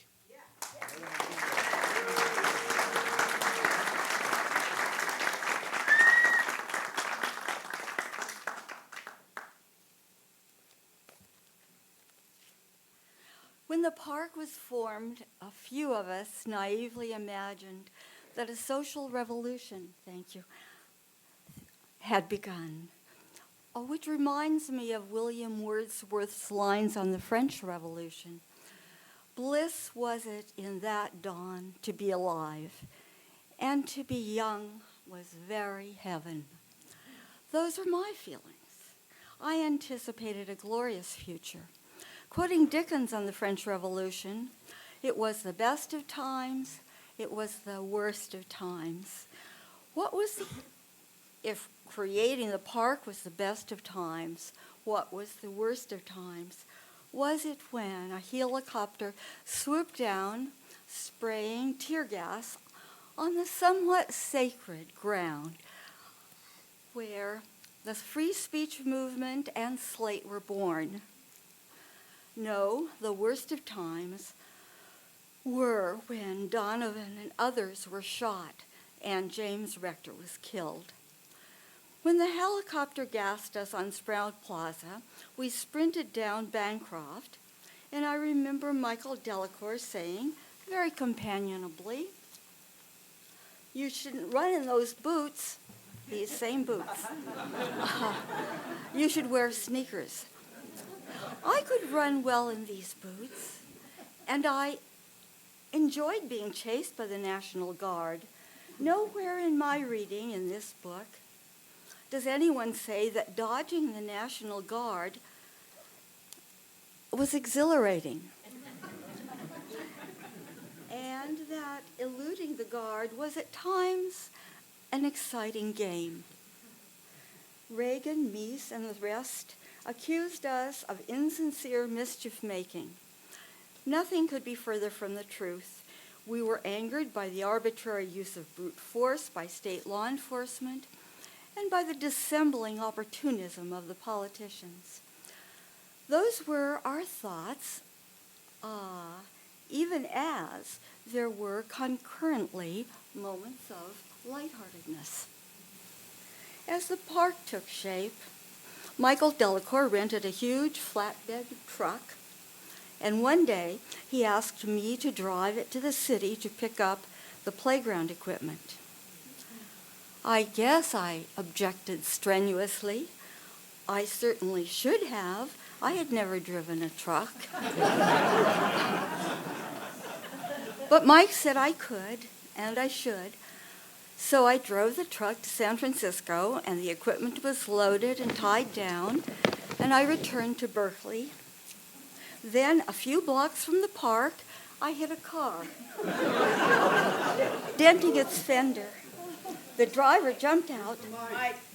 When the park was formed, a few of us naively imagined that a social revolution, thank you, had begun. Which reminds me of William Wordsworth's lines on the French Revolution. Bliss was it in that dawn to be alive, and to be young was very heaven. Those are my feelings. I anticipated a glorious future. Quoting Dickens on the French Revolution, it was the best of times, it was the worst of times. If creating the park was the best of times, what was the worst of times? Was it when a helicopter swooped down, spraying tear gas on the somewhat sacred ground where the free speech movement and Slate were born? No, the worst of times were when Donovan and others were shot and James Rector was killed. When the helicopter gassed us on Sprout Plaza, we sprinted down Bancroft, and I remember Michael Delacour saying, very companionably, "You shouldn't run in those boots," these same boots. "You should wear sneakers." I could run well in these boots, and I enjoyed being chased by the National Guard. Nowhere in my reading in this book does anyone say that dodging the National Guard was exhilarating, and that eluding the Guard was at times an exciting game. Reagan, Mies, and the rest accused us of insincere mischief-making. Nothing could be further from the truth. We were angered by the arbitrary use of brute force by state law enforcement and by the dissembling opportunism of the politicians. Those were our thoughts, even as there were concurrently moments of lightheartedness. As the park took shape, Michael Delacour rented a huge flatbed truck, and one day he asked me to drive it to the city to pick up the playground equipment. I guess I objected strenuously. I certainly should have. I had never driven a truck. But Mike said I could, and I should. So I drove the truck to San Francisco, and the equipment was loaded and tied down, and I returned to Berkeley. Then, a few blocks from the park, I hit a car, denting its fender. The driver jumped out.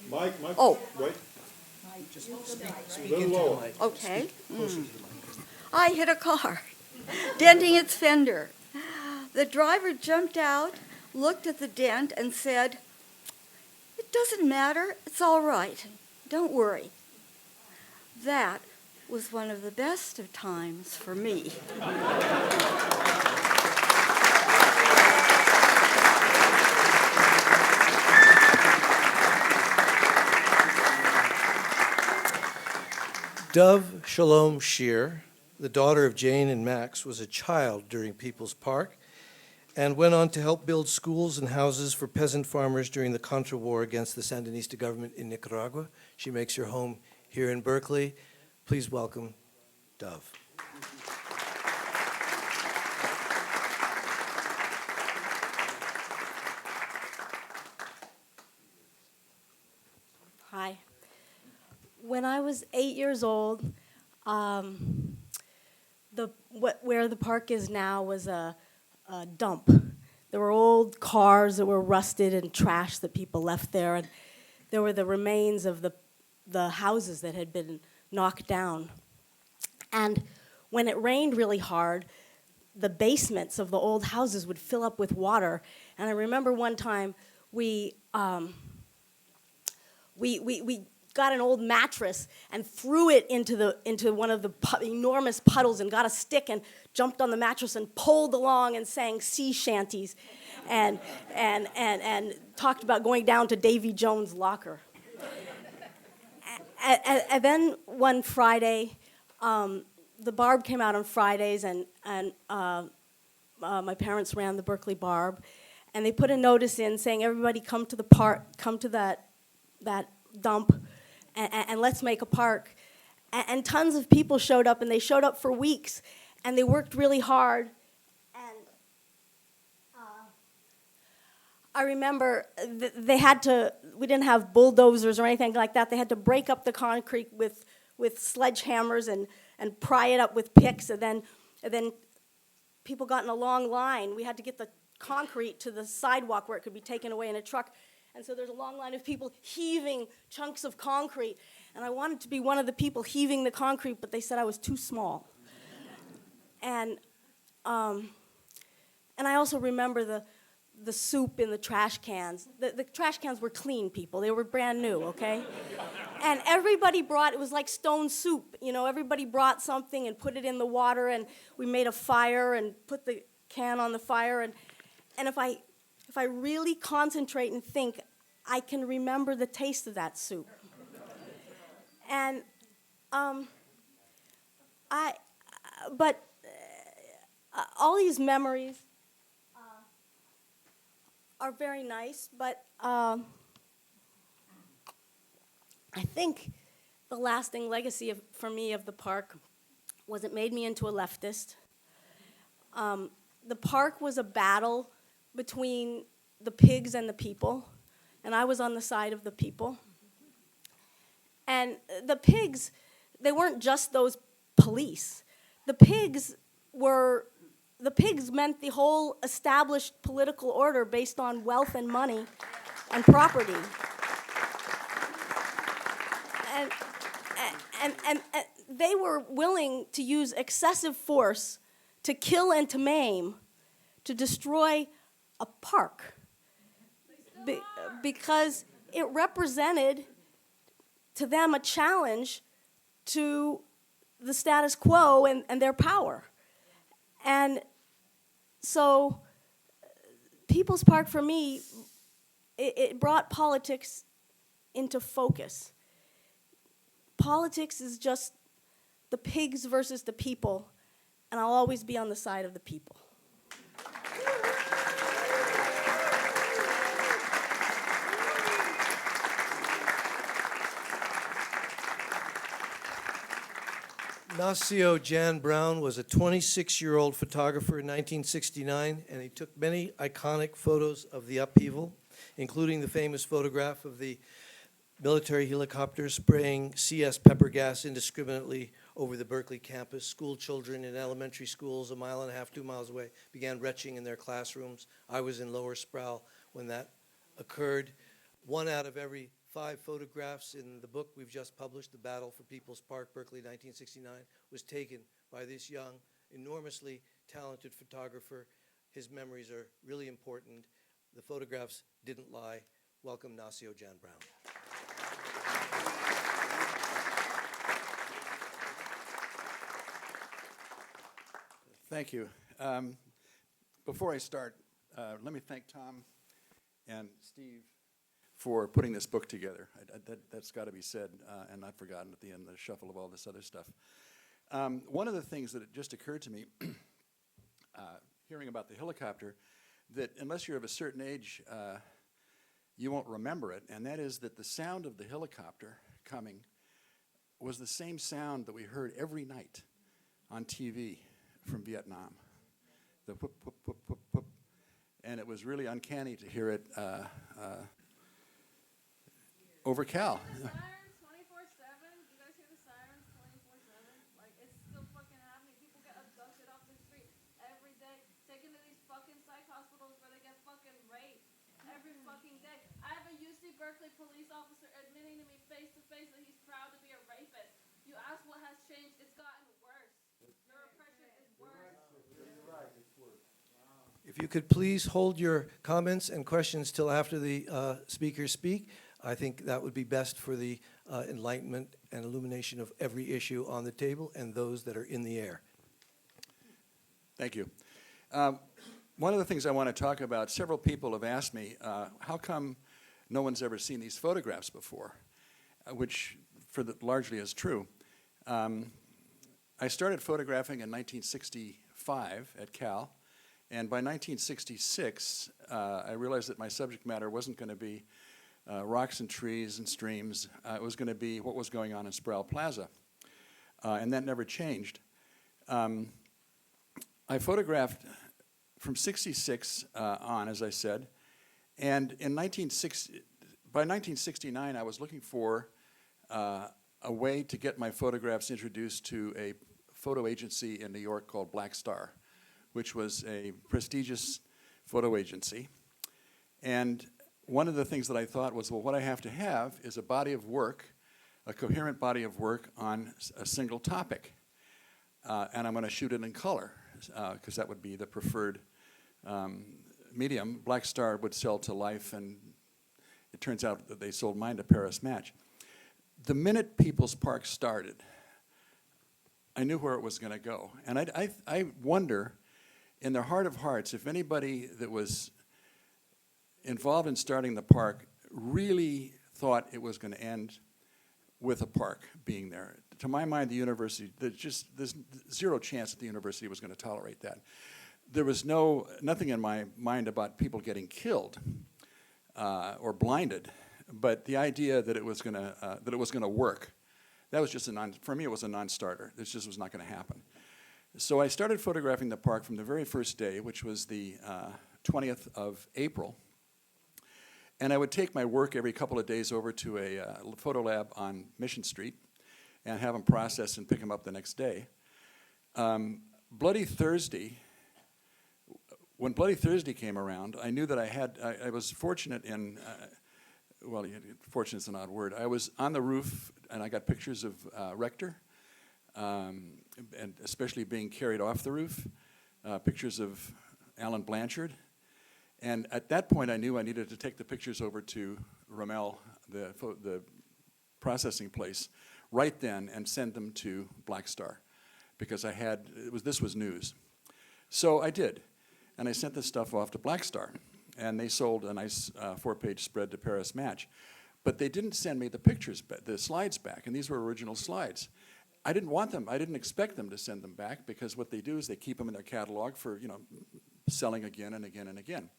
Mike, Oh. wait. Speak into the mic. Okay. Closer to the mic. I hit a car, denting its fender. The driver jumped out, looked at the dent, and said, "It doesn't matter, it's all right, don't worry." That was one of the best of times for me. Dove Shalom Shear, the daughter of Jane and Max, was a child during People's Park and went on to help build schools and houses for peasant farmers during the Contra War against the Sandinista government in Nicaragua. She makes her home here in Berkeley. Please welcome Dove. Hi. When I was 8 years old, where the park is now was a dump. There were old cars that were rusted and trash that people left there, and there were the remains of the houses that had been knocked down. And when it rained really hard, the basements of the old houses would fill up with water. And I remember one time we got an old mattress and threw it into one of the enormous puddles and got a stick and jumped on the mattress and pulled along and sang sea shanties and talked about going down to Davy Jones' locker. And then one Friday, the Barb came out on Fridays, and my parents ran the Berkeley Barb, and they put a notice in saying, everybody come to the park, come to that dump, and let's make a park. And tons of people showed up, and they showed up for weeks, and they worked really hard. And I remember we didn't have bulldozers or anything like that. They had to break up the concrete with sledgehammers and pry it up with picks, and then people got in a long line. We had to get the concrete to the sidewalk where it could be taken away in a truck. And so there's a long line of people heaving chunks of concrete. And I wanted to be one of the people heaving the concrete, but they said I was too small. And I also remember the soup in the trash cans. The trash cans were clean, people. They were brand new, okay? And everybody brought, it was like stone soup. You know, everybody brought something and put it in the water, and we made a fire and put the can on the fire. And if I really concentrate and think, I can remember the taste of that soup. And all these memories are very nice, but I think the lasting legacy for me of the park was it made me into a leftist. The park was a battle between the pigs and the people, and I was on the side of the people. And the pigs, they weren't just those police. The pigs meant the whole established political order based on wealth and money and property. And they were willing to use excessive force to kill and to maim, to destroy a park, because it represented to them a challenge to the status quo and their power. And so People's Park, for me, it brought politics into focus. Politics is just the pigs versus the people, and I'll always be on the side of the people. Nacio Jan Brown was a 26-year-old photographer in 1969, and he took many iconic photos of the upheaval, including the famous photograph of the military helicopter spraying CS pepper gas indiscriminately over the Berkeley campus. School children in elementary schools a mile and a half, 2 miles away began retching in their classrooms. I was in Lower Sproul when that occurred. 1 out of every 5 photographs in the book we've just published, The Battle for People's Park, Berkeley, 1969, was taken by this young, enormously talented photographer. His memories are really important. The photographs didn't lie. Welcome, Nacio Jan Brown. Thank you. Before I start, let me thank Tom and Steve for putting this book together. That's got to be said, and not forgotten at the end of the shuffle of all this other stuff. One of the things that just occurred to me, hearing about the helicopter, that unless you're of a certain age, you won't remember it, and that is that the sound of the helicopter coming was the same sound that we heard every night on TV from Vietnam. The whoop, whoop, whoop, whoop, whoop. And it was really uncanny to hear it over Cal. Sirens 24/7. You guys hear the sirens 24/7? Like, it's still fucking happening. People get abducted off the street every day, taken to these fucking psych hospitals where they get fucking raped every fucking day. I have a UC Berkeley police officer admitting to me face to face that he's proud to be a rapist. You ask what has changed, it's gotten worse. Your oppression is worse. If you could please hold your comments and questions till after the speakers speak, I think that would be best for the enlightenment and illumination of every issue on the table and those that are in the air. Thank you. One of the things I want to talk about, several people have asked me, how come no one's ever seen these photographs before, which largely is true. I started photographing in 1965 at Cal, and by 1966, I realized that my subject matter wasn't going to be rocks and trees and streams. It was going to be what was going on in Sproul Plaza, and that never changed. I photographed from 66 on, as I said, and by 1969, I was looking for a way to get my photographs introduced to a photo agency in New York called Black Star, which was a prestigious photo agency. And one of the things that I thought was, well, what I have to have is a body of work, a coherent body of work on a single topic. And I'm going to shoot it in color, because that would be the preferred medium. Black Star would sell to Life, and it turns out that they sold mine to Paris Match. The minute People's Park started, I knew where it was going to go. And I wonder, in their heart of hearts, if anybody that was involved in starting the park really thought it was going to end with a park being there. To my mind, the university, there's zero chance that the university was going to tolerate that. There was nothing in my mind about people getting killed or blinded, but the idea that it was going to work, that was just for me, it was a non-starter. This just was not going to happen. So I started photographing the park from the very first day, which was the 20th of April. And I would take my work every couple of days over to a photo lab on Mission Street and have them processed and pick them up the next day. Bloody Thursday, when Bloody Thursday came around, I knew that I was fortunate in, well, fortunate is an odd word. I was on the roof and I got pictures of Rector, and especially being carried off the roof, pictures of Alan Blanchard. And at that point, I knew I needed to take the pictures over to Rommel, the processing place, right then, and send them to Black Star, because this was news. So I did, and I sent this stuff off to Black Star, and they sold a nice 4-page spread to Paris Match. But they didn't send me the pictures, the slides back, and these were original slides. I didn't want them. I didn't expect them to send them back, because what they do is they keep them in their catalog for, selling again and again and again.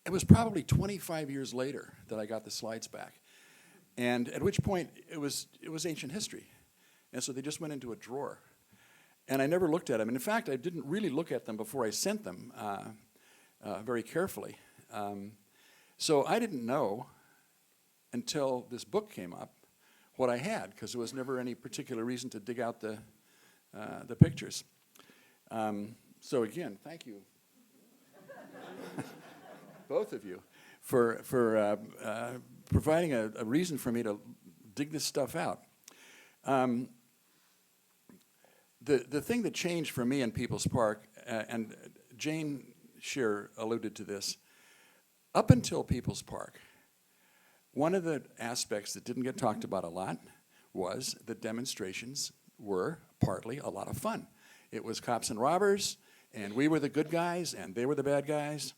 It was probably 25 years later that I got the slides back, and at which point it was ancient history, and so they just went into a drawer, and I never looked at them. And in fact, I didn't really look at them before I sent them very carefully. So I didn't know until this book came up what I had, because there was never any particular reason to dig out the pictures. So again, thank you. Both of you, for providing a reason for me to dig this stuff out. The thing that changed for me in People's Park, and Jane Shearer alluded to this, up until People's Park, one of the aspects that didn't get talked about a lot was that demonstrations were partly a lot of fun. It was cops and robbers, and we were the good guys, and they were the bad guys.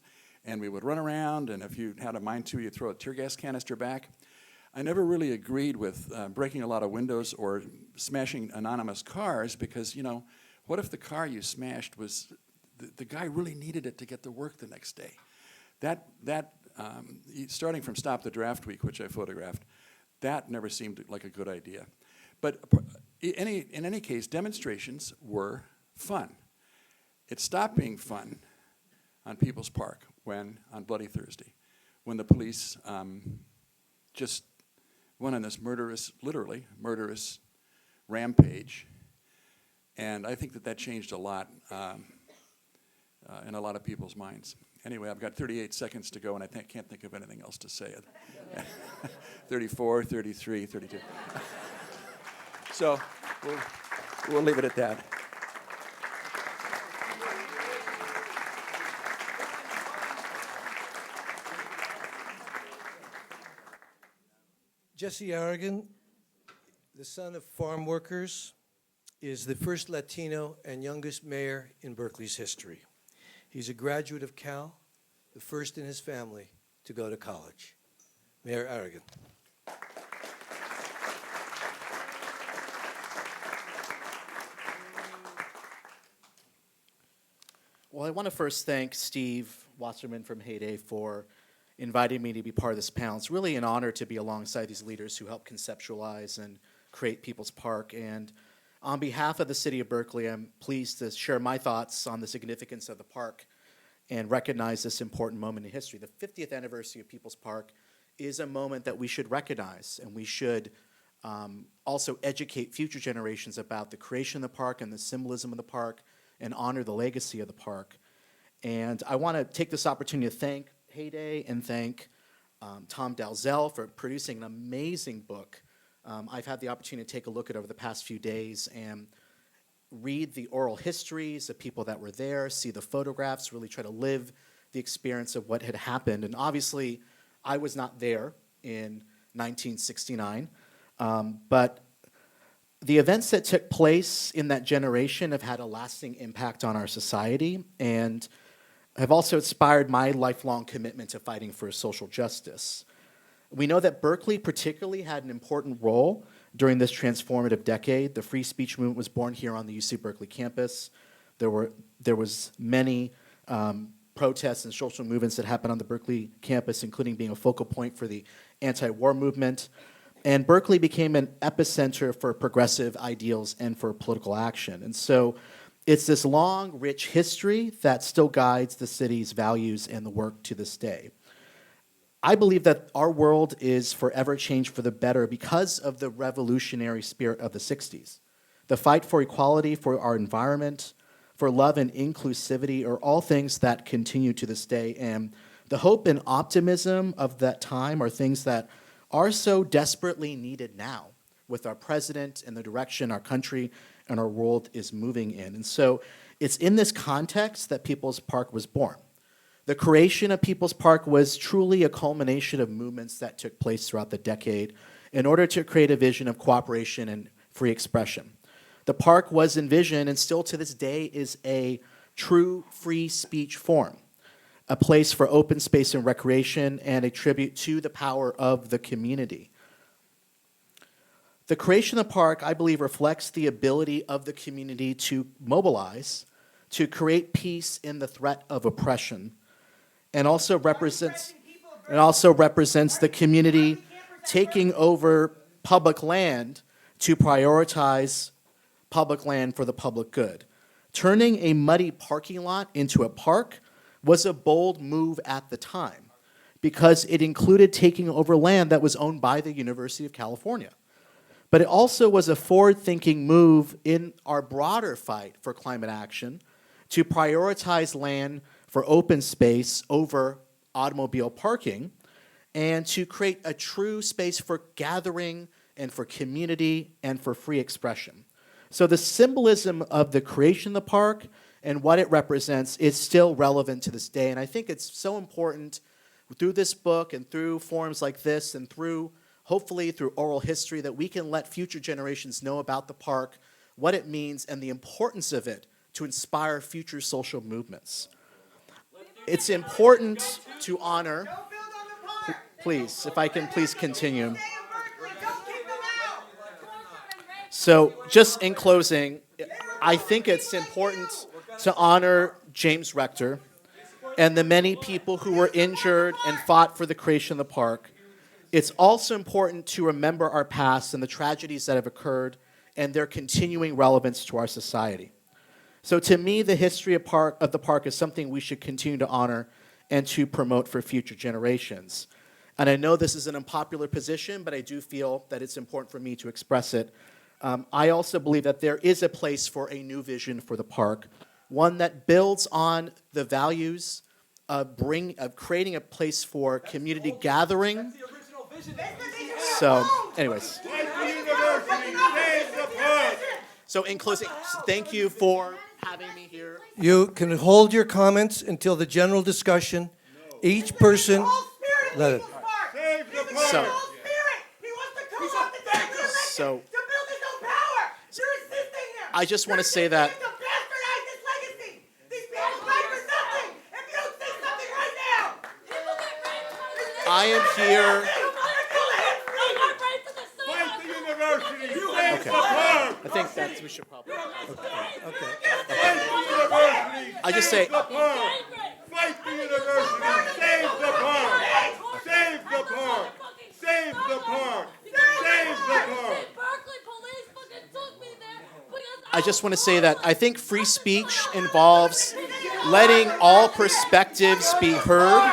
And we would run around, and if you had a mind to, you'd throw a tear gas canister back. I never really agreed with breaking a lot of windows or smashing anonymous cars, because, what if the car you smashed was, the guy really needed it to get to work the next day? Starting from Stop the Draft Week, which I photographed, that never seemed like a good idea. But in any case, demonstrations were fun. It stopped being fun on People's Park on Bloody Thursday, when the police just went on this literally murderous rampage. And I think that changed a lot in a lot of people's minds. Anyway, I've got 38 seconds to go, and I can't think of anything else to say. 34, 33, 32. So we'll leave it at that. Jesse Arigon, the son of farm workers, is the first Latino and youngest mayor in Berkeley's history. He's a graduate of Cal, the first in his family to go to college. Mayor Arigon. Well, I want to first thank Steve Wasserman from Heyday for inviting me to be part of this panel. It's really an honor to be alongside these leaders who help conceptualize and create People's Park. And on behalf of the city of Berkeley, I'm pleased to share my thoughts on the significance of the park and recognize this important moment in history. The 50th anniversary of People's Park is a moment that we should recognize, and we should also educate future generations about the creation of the park and the symbolism of the park and honor the legacy of the park. And I want to take this opportunity to thank Heyday and thank Tom Dalzell for producing an amazing book. I've had the opportunity to take a look at it over the past few days and read the oral histories of people that were there, see the photographs, really try to live the experience of what had happened. And obviously, I was not there in 1969, but the events that took place in that generation have had a lasting impact on our society and have also inspired my lifelong commitment to fighting for social justice. We know that Berkeley particularly had an important role during this transformative decade. The free speech movement was born here on the UC Berkeley campus. There was many protests and social movements that happened on the Berkeley campus, including being a focal point for the anti-war movement. And Berkeley became an epicenter for progressive ideals and for political action. And so it's this long, rich history that still guides the city's values and the work to this day. I believe that our world is forever changed for the better because of the revolutionary spirit of the 60s. The fight for equality, for our environment, for love and inclusivity are all things that continue to this day. And the hope and optimism of that time are things that are so desperately needed now with our president and the direction our country and our world is moving in. And so it's in this context that People's Park was born. The creation of People's Park was truly a culmination of movements that took place throughout the decade in order to create a vision of cooperation and free expression. The park was envisioned, and still to this day is a true free speech forum, a place for open space and recreation, and a tribute to the power of the community. The creation of the park, I believe, reflects the ability of the community to mobilize, to create peace in the threat of oppression, and also represents the community taking over public land to prioritize public land for the public good. Turning a muddy parking lot into a park was a bold move at the time because it included taking over land that was owned by the University of California. But it also was a forward-thinking move in our broader fight for climate action to prioritize land for open space over automobile parking and to create a true space for gathering and for community and for free expression. So the symbolism of the creation of the park and what it represents is still relevant to this day. And I think it's so important through this book and through forums like this and hopefully through oral history that we can let future generations know about the park, what it means, and the importance of it to inspire future social movements. It's important to honor, please, if I can please continue. So just in closing, I think it's important to honor James Rector and the many people who were injured and fought for the creation of the park. It's also important to remember our past and the tragedies that have occurred and their continuing relevance to our society. So to me, the history of the park is something we should continue to honor and to promote for future generations. And I know this is an unpopular position, but I do feel that it's important for me to express it. I also believe that there is a place for a new vision for the park, one that builds on the values creating a place for community gathering. So, anyways. So in closing, thank you for having me here. You can hold your comments until the general discussion. Each person, let it. So, I just want to say that I am here. Okay. I think that we should probably. Okay. I just say. Fight the university! Save the park! Save the park! Save the park! Save the park! I just want to say that I think free speech involves letting all perspectives be heard.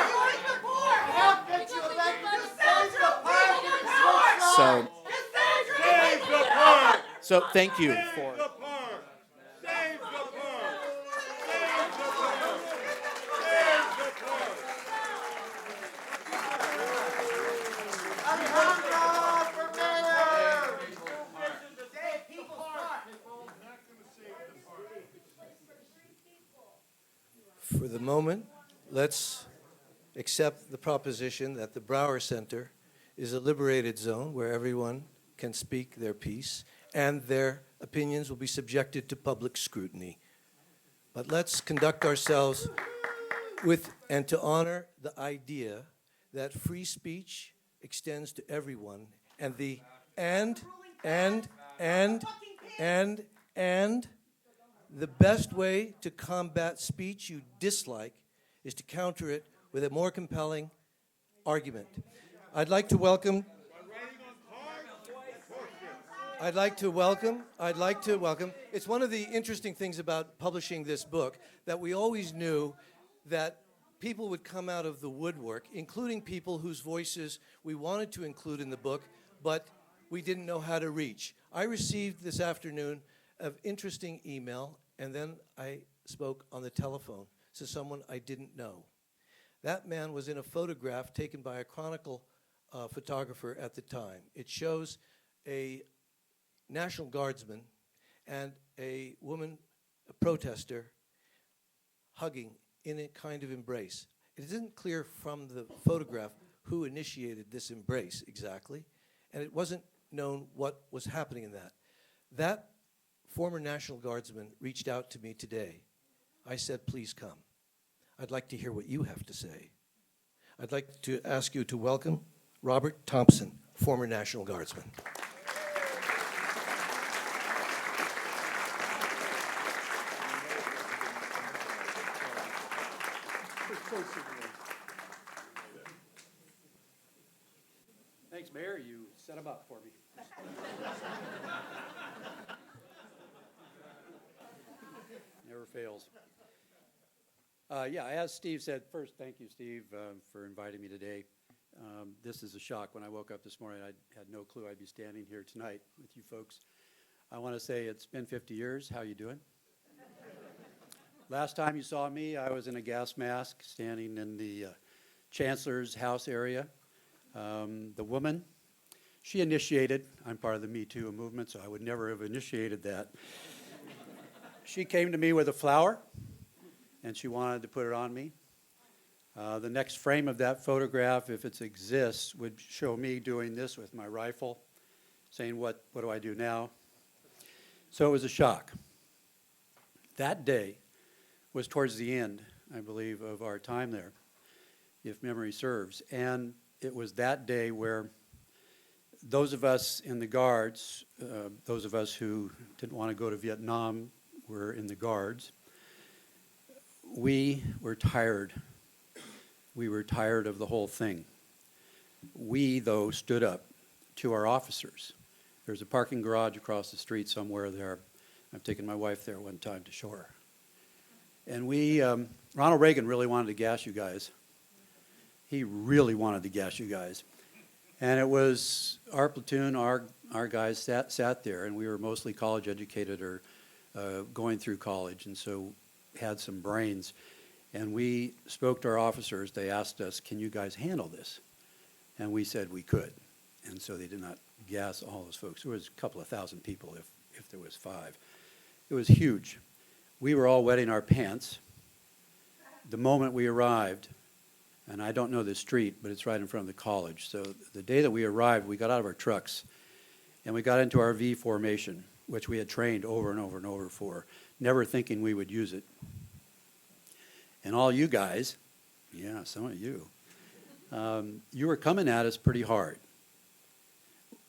So thank you for. For the moment, let's accept the proposition that the Brower Center is a liberated zone where everyone can speak their piece and their opinions will be subjected to public scrutiny. But let's conduct ourselves with and to honor the idea that free speech extends to everyone and the the best way to combat speech you dislike is to counter it with a more compelling argument. I'd like to welcome. It's one of the interesting things about publishing this book that we always knew that people would come out of the woodwork, including people whose voices we wanted to include in the book, but we didn't know how to reach. I received this afternoon an interesting email, and then I spoke on the telephone to someone I didn't know. That man was in a photograph taken by a Chronicle photographer at the time. It shows a National Guardsman and a woman, a protester, hugging in a kind of embrace. It isn't clear from the photograph who initiated this embrace exactly, and it wasn't known what was happening in that. That former National Guardsman reached out to me today. I said, please come. I'd like to hear what you have to say. I'd like to ask you to welcome Robert Thompson, former National Guardsman. Thanks, Mayor. You set them up for me. Never fails. As Steve said, first, thank you, Steve, for inviting me today. This is a shock. When I woke up this morning, I had no clue I'd be standing here tonight with you folks. I want to say it's been 50 years. How you doing? Last time you saw me, I was in a gas mask standing in the Chancellor's house area. The woman, she initiated, I'm part of the Me Too movement, so I would never have initiated that. She came to me with a flower, and she wanted to put it on me. The next frame of that photograph, if it exists, would show me doing this with my rifle, saying, what do I do now? So it was a shock. That day was towards the end, I believe, of our time there, if memory serves. And it was that day where those of us in the Guards, those of us who didn't want to go to Vietnam were in the Guards. We were tired. We were tired of the whole thing. We, though, stood up to our officers. There's a parking garage across the street somewhere there. I've taken my wife there one time to show her. And Ronald Reagan really wanted to gas you guys. He really wanted to gas you guys. And it was our platoon, our guys sat there, and we were mostly college educated or going through college, and so had some brains. And we spoke to our officers. They asked us, can you guys handle this? And we said we could. And so they did not gas all those folks. There was a couple of thousand people if there was 5. It was huge. We were all wetting our pants the moment we arrived. And I don't know the street, but it's right in front of the college. So the day that we arrived, we got out of our trucks and we got into our V formation, which we had trained over and over and over for, never thinking we would use it. And all you guys, yeah, some of you, you were coming at us pretty hard.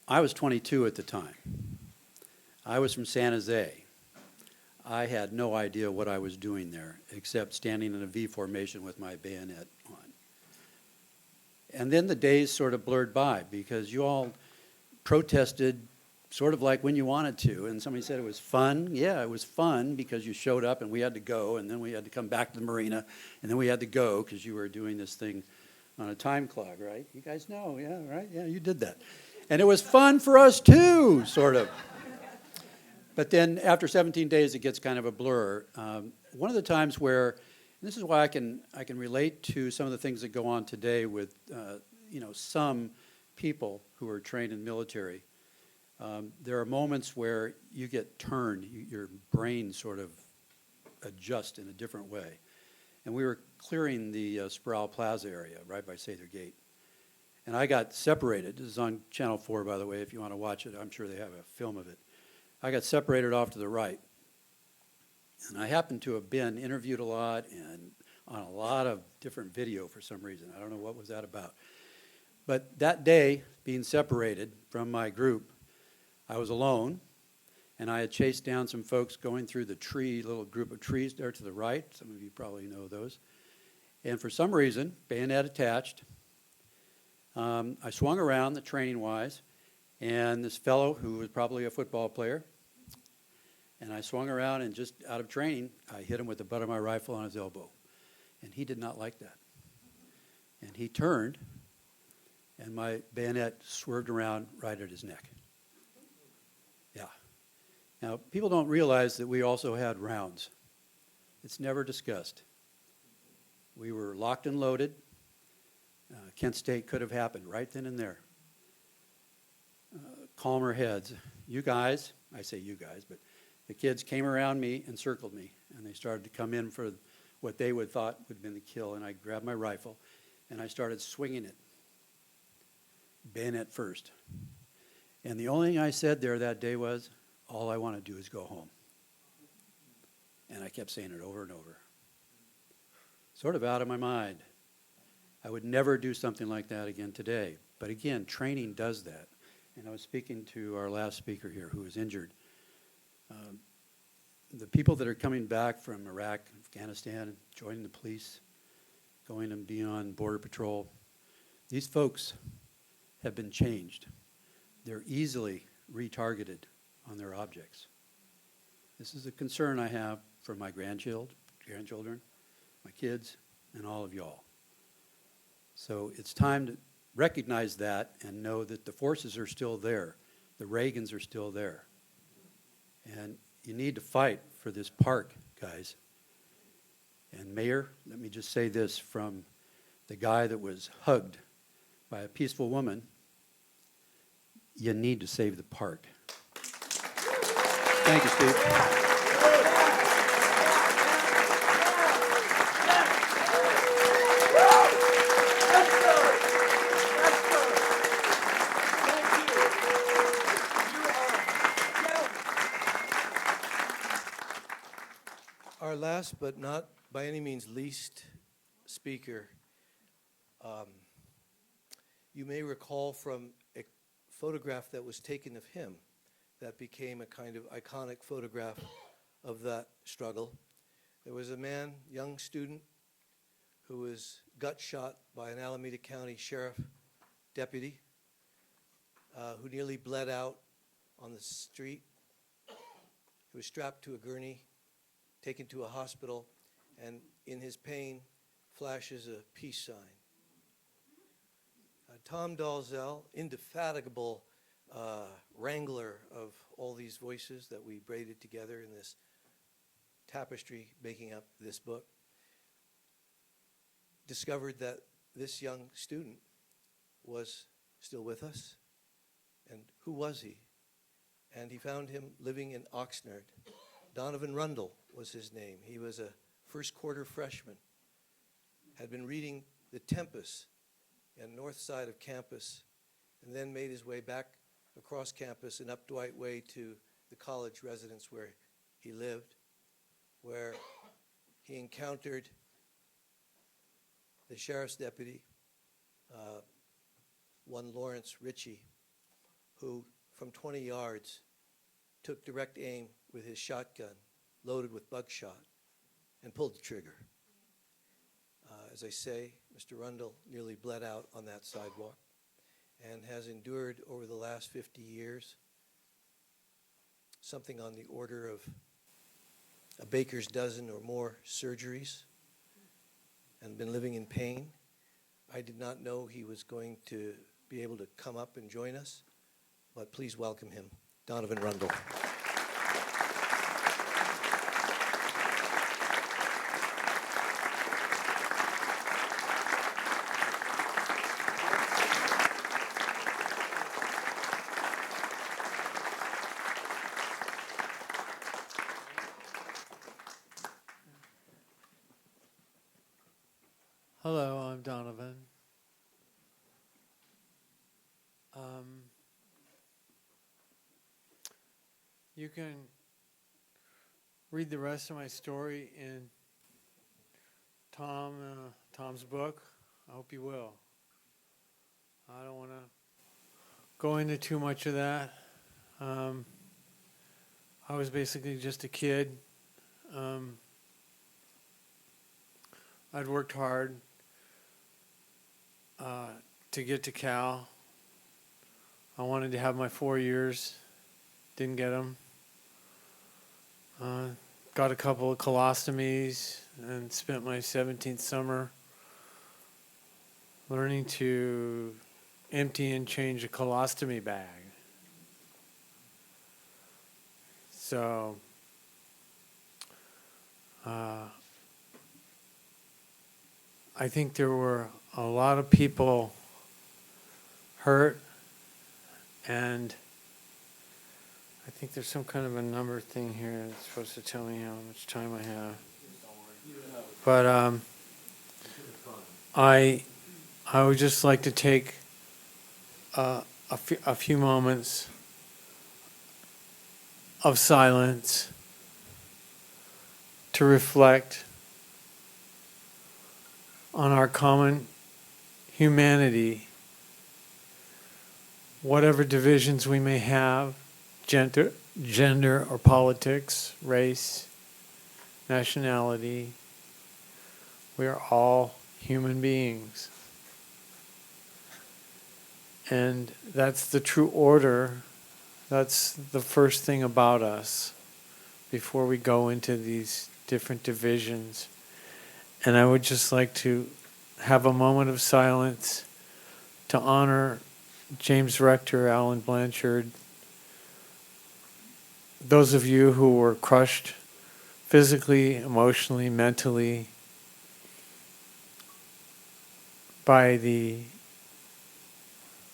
I was 22 at the time. I was from San Jose. I had no idea what I was doing there, except standing in a V formation with my bayonet on. And then the days sort of blurred by because you all protested sort of like when you wanted to. And somebody said it was fun. Yeah, it was fun because you showed up and we had to go, and then we had to come back to the marina, and then we had to go because you were doing this thing on a time clock, right? You guys know, yeah, right? Yeah, you did that. And it was fun for us too, sort of. But then after 17 days, it gets kind of a blur. One of the times where, and this is why I can relate to some of the things that go on today with, some people who are trained in military. There are moments where you get turned, your brain sort of adjusts in a different way. And we were clearing the Sproul Plaza area right by Sather Gate. And I got separated. This is on Channel 4, by the way, if you want to watch it. I'm sure they have a film of it. I got separated off to the right. And I happened to have been interviewed a lot and on a lot of different video for some reason. I don't know what was that about. But that day, being separated from my group, I was alone, and I had chased down some folks going through the little group of trees there to the right. Some of you probably know those. And for some reason, bayonet attached, I swung around the training-wise, and this fellow who was probably a football player, and I swung around and just out of training, I hit him with the butt of my rifle on his elbow. And he did not like that. And he turned, and my bayonet swerved around right at his neck. Yeah. Now, people don't realize that we also had rounds. It's never discussed. We were locked and loaded. Kent State could have happened right then and there. Calmer heads. You guys, I say you guys, but the kids came around me and circled me, and they started to come in for what they would thought would have been the kill, and I grabbed my rifle, and I started swinging it, bayonet first. And the only thing I said there that day was, all I want to do is go home. And I kept saying it over and over. Sort of out of my mind. I would never do something like that again today. But again, training does that. And I was speaking to our last speaker here who was injured. The people that are coming back from Iraq, Afghanistan, joining the police, going and being on Border Patrol, these folks have been changed. They're easily retargeted on their objects. This is a concern I have for my grandchildren, my kids, and all of y'all. So it's time to recognize that and know that the forces are still there. The Reagans are still there. And you need to fight for this park, guys. And Mayor, let me just say this from the guy that was hugged by a peaceful woman. You need to save the park. Thank you, Steve. Our last but not by any means least speaker, you may recall from a photograph that was taken of him that became a kind of iconic photograph of that struggle. There was a man, young student, who was gut shot by an Alameda County Sheriff deputy who nearly bled out on the street. He was strapped to a gurney, taken to a hospital, and in his pain flashes a peace sign. Tom Dalzell, indefatigable wrangler of all these voices that we braided together in this tapestry making up this book, discovered that this young student was still with us. And who was he? And he found him living in Oxnard. Donovan Rundle was his name. He was a first quarter freshman, had been reading The Tempest on north side of campus, and then made his way back across campus and up Dwight Way to the college residence where he lived, where he encountered the sheriff's deputy, one Lawrence Ritchie, who from 20 yards took direct aim with his shotgun loaded with buckshot and pulled the trigger. As I say, Mr. Rundle nearly bled out on that sidewalk and has endured over the last 50 years something on the order of a baker's dozen or more surgeries and been living in pain. I did not know he was going to be able to come up and join us, but please welcome him, Donovan Rundle. Hello, I'm Donovan. You can read the rest of my story in Tom's book. I hope you will. I don't want to go into too much of that. I was basically just a kid. I'd worked hard to get to Cal. I wanted to have my 4 years. Didn't get them. Got a couple of colostomies and spent my 17th summer learning to empty and change a colostomy bag. So I think there were a lot of people hurt, and I think there's some kind of a number thing here that's supposed to tell me how much time I have. But I would just like to take a few moments of silence to reflect on our common humanity, whatever divisions we may have, gender or politics, race, nationality. We are all human beings. And that's the true order. That's the first thing about us before we go into these different divisions. And I would just like to have a moment of silence to honor James Rector, Alan Blanchard, those of you who were crushed physically, emotionally, mentally by the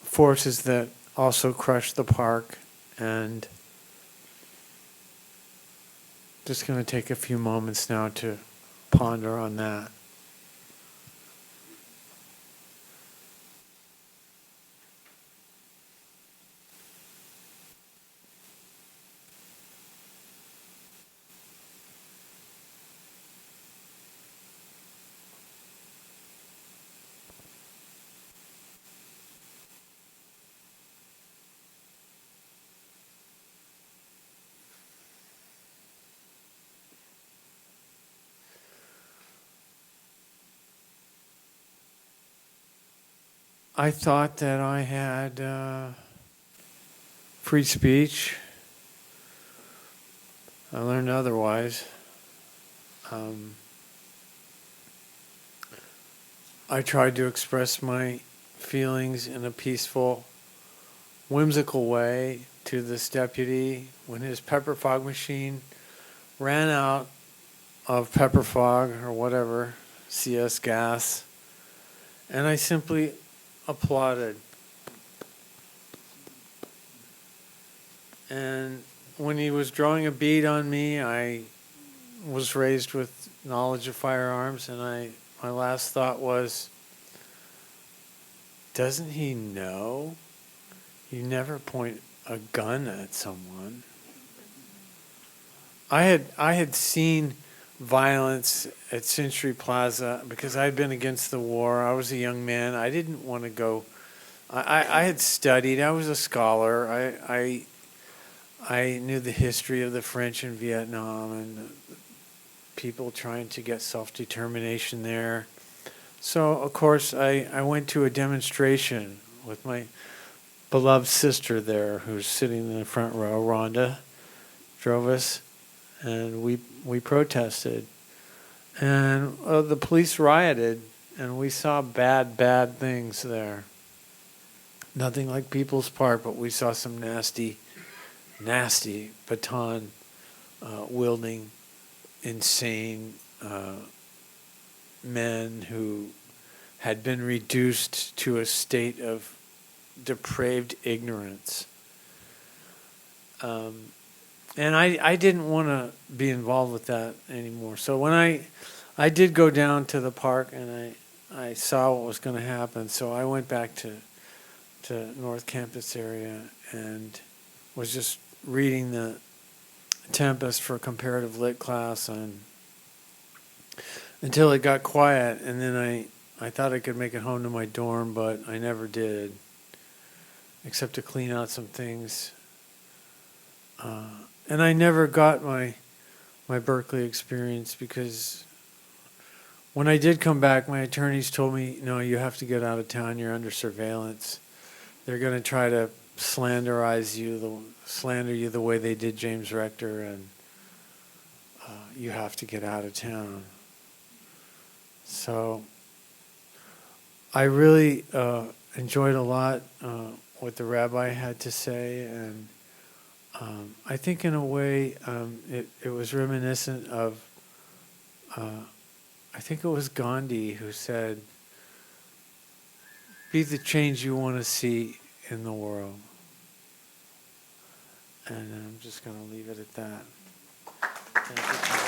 forces that also crushed the park, and just going to take a few moments now to ponder on that. I thought that I had free speech. I learned otherwise. I tried to express my feelings in a peaceful, whimsical way to this deputy when his pepper fog machine ran out of pepper fog or whatever, CS gas. And I simply applauded. And when he was drawing a bead on me, I was raised with knowledge of firearms, and my last thought was, doesn't he know you never point a gun at someone? I had seen violence at Century Plaza because I'd been against the war. I was a young man. I didn't want to go. I had studied. I was a scholar. I knew the history of the French in Vietnam and people trying to get self-determination there. So, of course, I went to a demonstration with my beloved sister there, who's sitting in the front row. Rhonda drove us, and we protested. And the police rioted, and we saw bad things there. Nothing like People's Park, but we saw some nasty baton wielding, insane men who had been reduced to a state of depraved ignorance. And I didn't want to be involved with that anymore. So when I did go down to the park and I saw what was going to happen, so I went back to North Campus area and was just reading the Tempest for comparative lit class until it got quiet, and then I thought I could make it home to my dorm, but I never did, except to clean out some things. And I never got my Berkeley experience because when I did come back, my attorneys told me, no, you have to get out of town. You're under surveillance. They're going to try to slander you the way they did James Rector, and you have to get out of town. So I really enjoyed a lot what the rabbi had to say, and I think in a way it was reminiscent of, I think it was Gandhi who said, be the change you want to see in the world. And I'm just going to leave it at that. Thank you.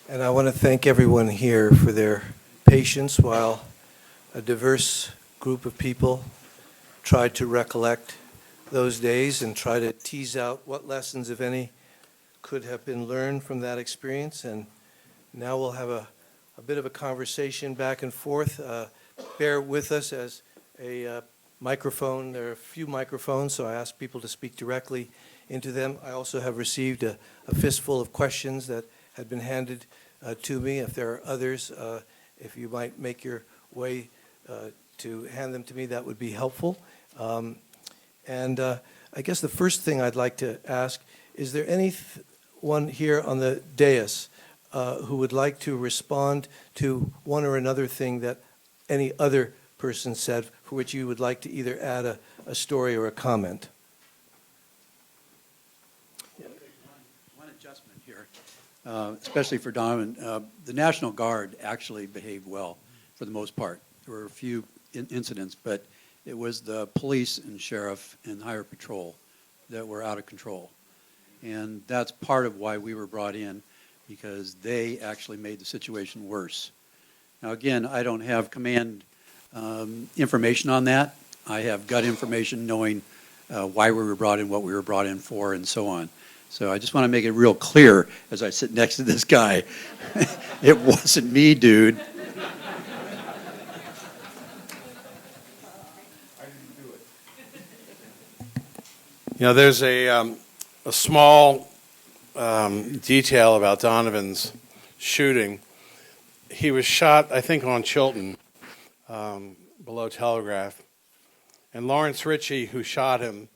And I want to thank everyone here for their patience while a diverse group of people tried to recollect those days and try to tease out what lessons, if any, could have been learned from that experience. And now we'll have a bit of a conversation back and forth. Bear with us as a microphone. There are a few microphones, so I ask people to speak directly into them. I also have received a fistful of questions that had been handed to me. If there are others, if you might make your way to hand them to me, that would be helpful. And I guess the first thing I'd like to ask, is there anyone here on the dais who would like to respond to one or another thing that any other person said for which you would like to either add a story or a comment? One adjustment here, especially for Donovan. The National Guard actually behaved well for the most part. There were a few incidents, but it was the police and sheriff and higher patrol that were out of control. And that's part of why we were brought in, because they actually made the situation worse. Now, again, I don't have command information on that. I have gut information knowing why we were brought in, what we were brought in for, and so on. So I just want to make it real clear as I sit next to this guy. It wasn't me, dude. You know, there's a small detail about Donovan's shooting. he was shot, I think, on Chilton, below Telegraph. And Lawrence Ritchie, who shot him,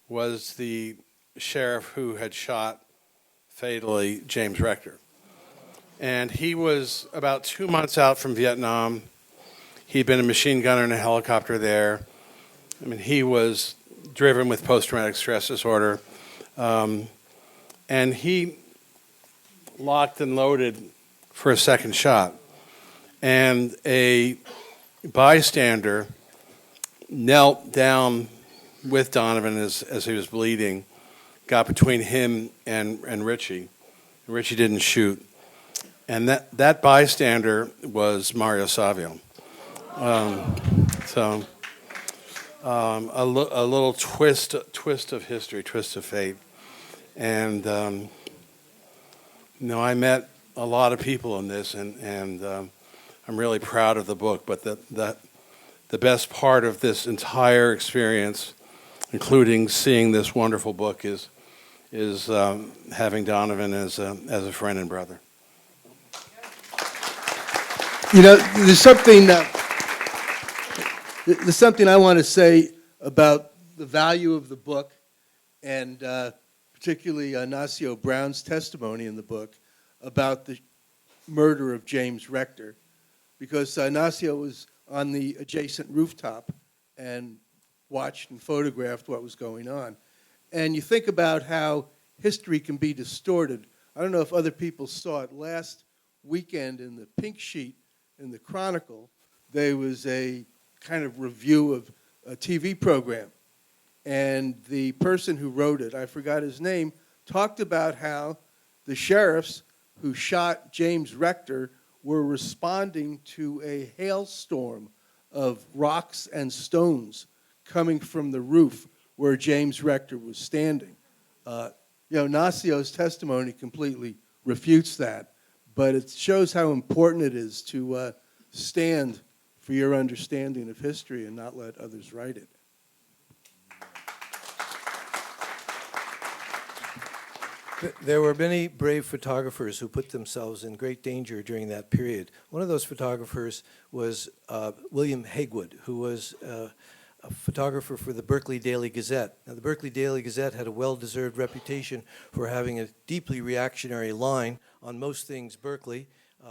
was the sheriff who had shot fatally James Rector. And he was about 2 months out from Vietnam. He'd been a machine gunner in a helicopter there. I mean, he was driven with post-traumatic stress disorder. And he locked and loaded for a second shot. And a bystander knelt down with Donovan as he was bleeding, got between him and Ritchie. Ritchie didn't shoot. And that bystander was Mario Savio. A little twist of history, twist of fate. And, I met a lot of people in this, and I'm really proud of the book. But the best part of this entire experience, including seeing this wonderful book, is having Donovan as a friend and brother. There's something I want to say about the value of the book, and particularly Ignacio Brown's testimony in the book about the murder of James Rector, because Ignacio was on the adjacent rooftop and watched and photographed what was going on. And you think about how history can be distorted. I don't know if other people saw it last weekend in the Pink Sheet in the Chronicle. There was a kind of review of a TV program. And the person who wrote it, I forgot his name, talked about how the sheriffs who shot James Rector were responding to a hailstorm of rocks and stones coming from the roof where James Rector was standing. Ignacio's testimony completely refutes that, but it shows how important it is to stand for your understanding of history and not let others write it. There were many brave photographers who put themselves in great danger during that period. One of those photographers was William Hegwood, who was a photographer for the Berkeley Daily Gazette. Now, the Berkeley Daily Gazette had a well-deserved reputation for having a deeply reactionary line on most things Berkeley.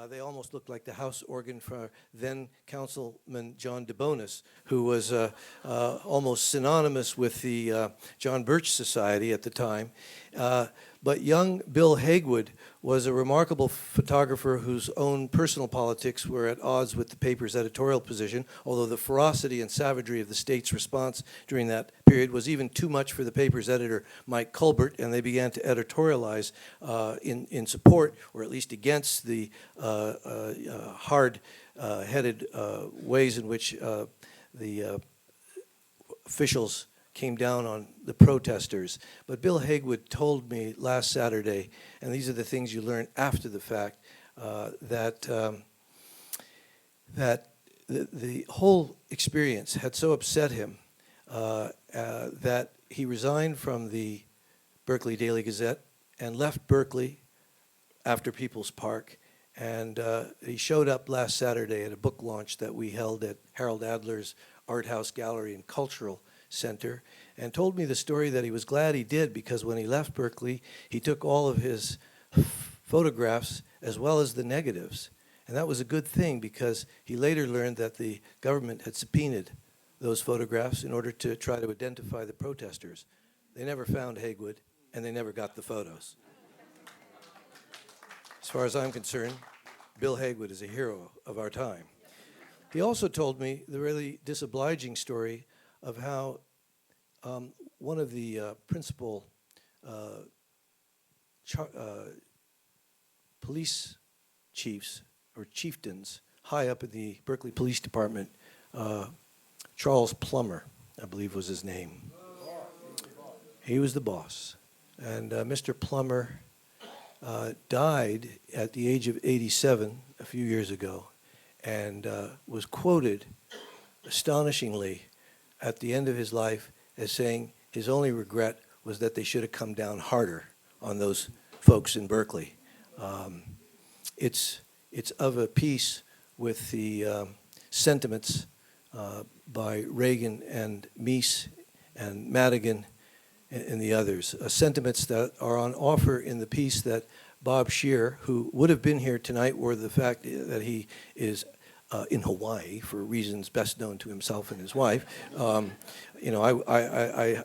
They almost looked like the house organ for then Councilman John DeBonis, who was almost synonymous with the John Birch Society at the time. But young Bill Hegwood was a remarkable photographer whose own personal politics were at odds with the paper's editorial position, although the ferocity and savagery of the state's response during that period was even too much for the paper's editor, Mike Culbert, and they began to editorialize in support, or at least against, the hard-headed ways in which the officials came down on the protesters. But Bill Hegwood told me last Saturday, and these are the things you learn after the fact, that the whole experience had so upset him that he resigned from the Berkeley Daily Gazette and left Berkeley after People's Park. And he showed up last Saturday at a book launch that we held at Harold Adler's Art House Gallery and Cultural Center, and told me the story that he was glad he did, because when he left Berkeley, he took all of his photographs as well as the negatives. And that was a good thing, because he later learned that the government had subpoenaed those photographs in order to try to identify the protesters. They never found Hegwood, and they never got the photos. As far as I'm concerned, Bill Hegwood is a hero of our time. He also told me the really disobliging story of how one of the principal police chiefs or chieftains high up in the Berkeley Police Department, Charles Plummer, I believe was his name. He was the boss. And Mr. Plummer died at the age of 87 a few years ago, and was quoted astonishingly at the end of his life as saying his only regret was that they should have come down harder on those folks in Berkeley. It's it's of a piece with the sentiments by Reagan and Mies and Madigan and the others, sentiments that are on offer in the piece that Bob Scheer, who would have been here tonight were the fact that he is in Hawaii for reasons best known to himself and his wife. I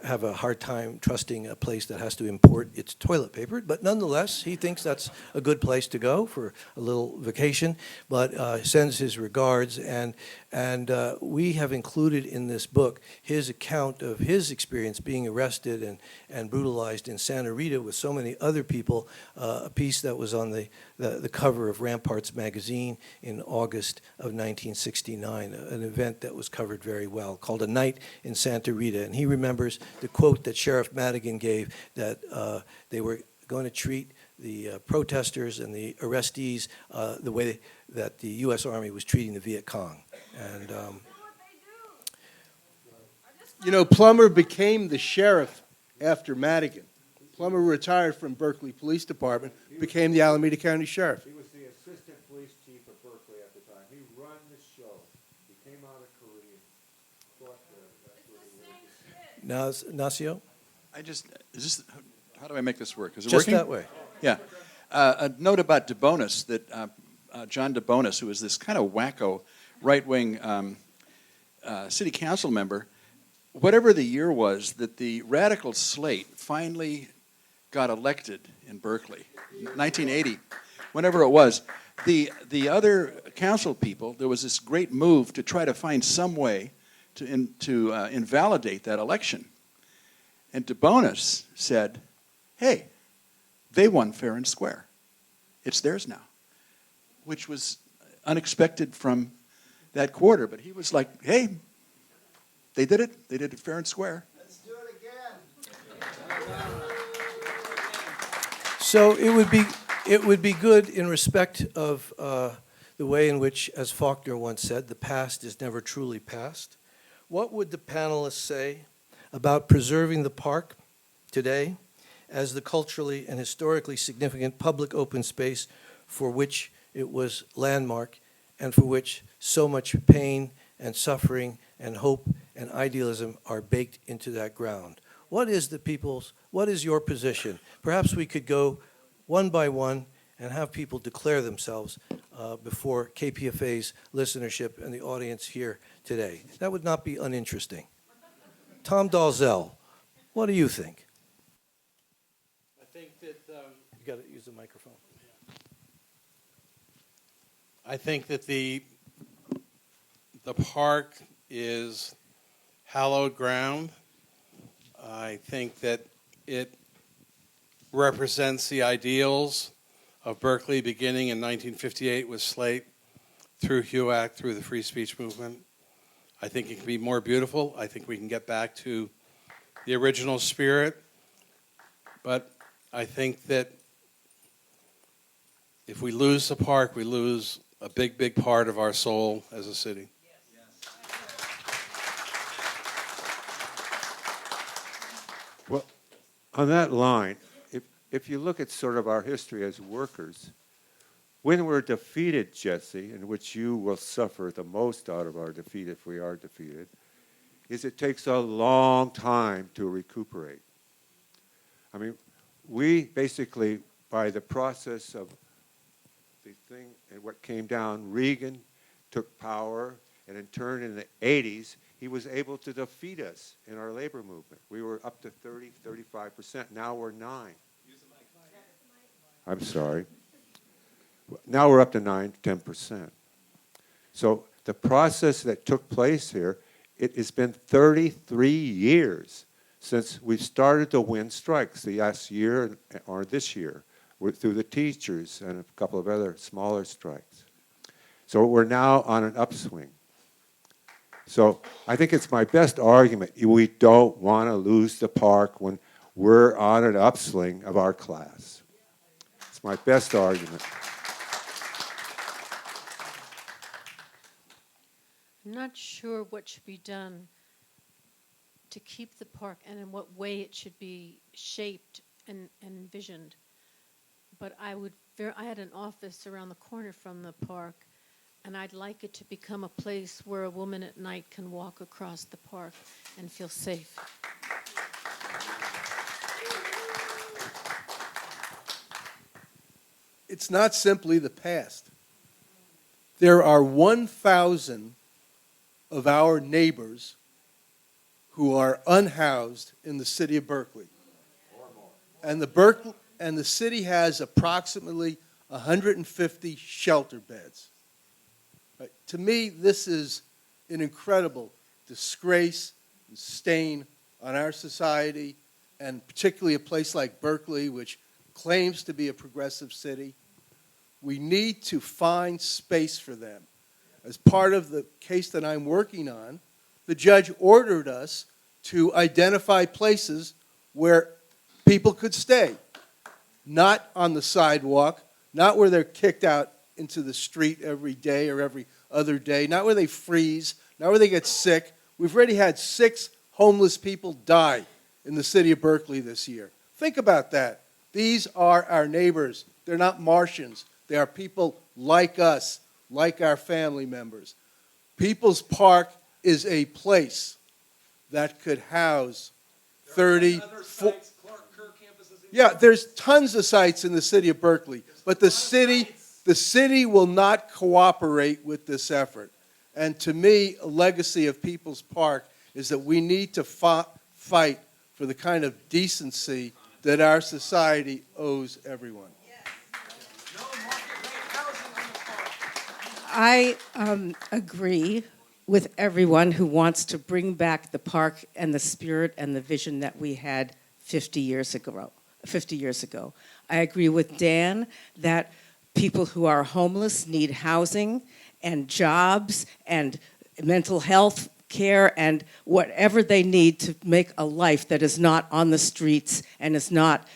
have a hard time trusting a place that has to import its toilet paper, but nonetheless, he thinks that's a good place to go for a little vacation, but sends his regards, and we have included in this book his account of his experience being arrested and brutalized in Santa Rita with so many other people, a piece that was on the cover of Ramparts magazine in August of 1969, an event that was covered very well, called A Night in Santa Rita. And he remembers the quote that Sheriff Madigan gave, that they were going to treat the protesters and the arrestees the way that the U.S. Army was treating the Viet Cong. And Plummer became the sheriff after Madigan. Plummer retired from Berkeley Police Department, became the Alameda County Sheriff. He was the assistant police chief of Berkeley at the time. He run the show. He came out of Korea. Nacio? How do I make this work? Is it Just working? that way. Yeah. A note about DeBonis, that John DeBonis, who was this kind of wacko right-wing city council member, whatever the year was that the radical slate finally got elected in Berkeley, 1980, whenever it was, the other council people, there was this great move to try to find some way to invalidate that election. And DeBonis said, hey, they won fair and square. It's theirs now, which was unexpected from that quarter. But he was like, hey, they did it. They did it fair and square. Let's do it again. So it would be good in respect of the way in which, as Faulkner once said, the past is never truly past. What would the panelists say about preserving the park today as the culturally and historically significant public open space for which it was landmark and for which so much pain and suffering and hope and idealism are baked into that ground? What is your position? Perhaps we could go one by one and have people declare themselves before KPFA's listenership and the audience here today. That would not be uninteresting. Tom Dalzell, what do you think? I think that You got to use the microphone. I think that the park is hallowed ground. I think that it represents the ideals of Berkeley beginning in 1958 with Slate, through HUAC, through the free speech movement. I think it can be more beautiful. I think we can get back to the original spirit. But I think that if we lose the park, we lose a big, big part of our soul as a city. Well, on that line, if you look at sort of our history as workers, when we're defeated, Jesse, in which you will suffer the most out of our defeat if we are defeated, is it takes a long time to recuperate. I mean, we basically, by the process of the thing and what came down, Reagan took power, and in turn in the 80s, he was able to defeat us in our labor movement. We were up to 30, 35%. Now we're 9. I'm sorry. Now we're up to 9, 10%. So the process that took place here, it has been 33 years since we started to win strikes, the last year or this year, through the teachers and a couple of other smaller strikes. So we're now on an upswing. So I think it's my best argument. We don't want to lose the park when we're on an upswing of our class. It's my best argument. I'm not sure what should be done to keep the park and in what way it should be shaped and envisioned. But I would I had an office around the corner from the park, and I'd like it to become a place where a woman at night can walk across the park and feel safe. It's not simply the past. There are 1,000 of our neighbors who are unhoused in the city of Berkeley. And the city has approximately 150 shelter beds. Right? To me, this is an incredible disgrace and stain on our society, and particularly a place like Berkeley, which claims to be a progressive city. We need to find space for them. As part of the case that I'm working on, the judge ordered us to identify places where people could stay, not on the sidewalk, not where they're kicked out into the street every day or every other day, not where they freeze, not where they get sick. We've already had 6 homeless people die in the city of Berkeley this year. Think about that. These are our neighbors. They're not Martians. They are people like us, like our family members. People's Park is a place that could house 30, yeah, there's tons of sites in the city of Berkeley, but the city will not cooperate with this effort. And to me, a legacy of People's Park is that we need to fight for the kind of decency that our society owes everyone. I agree with everyone who wants to bring back the park and the spirit and the vision that we had 50 years ago. I agree with Dan that people who are homeless need housing and jobs and mental health care and whatever they need to make a life that is not on the streets and is not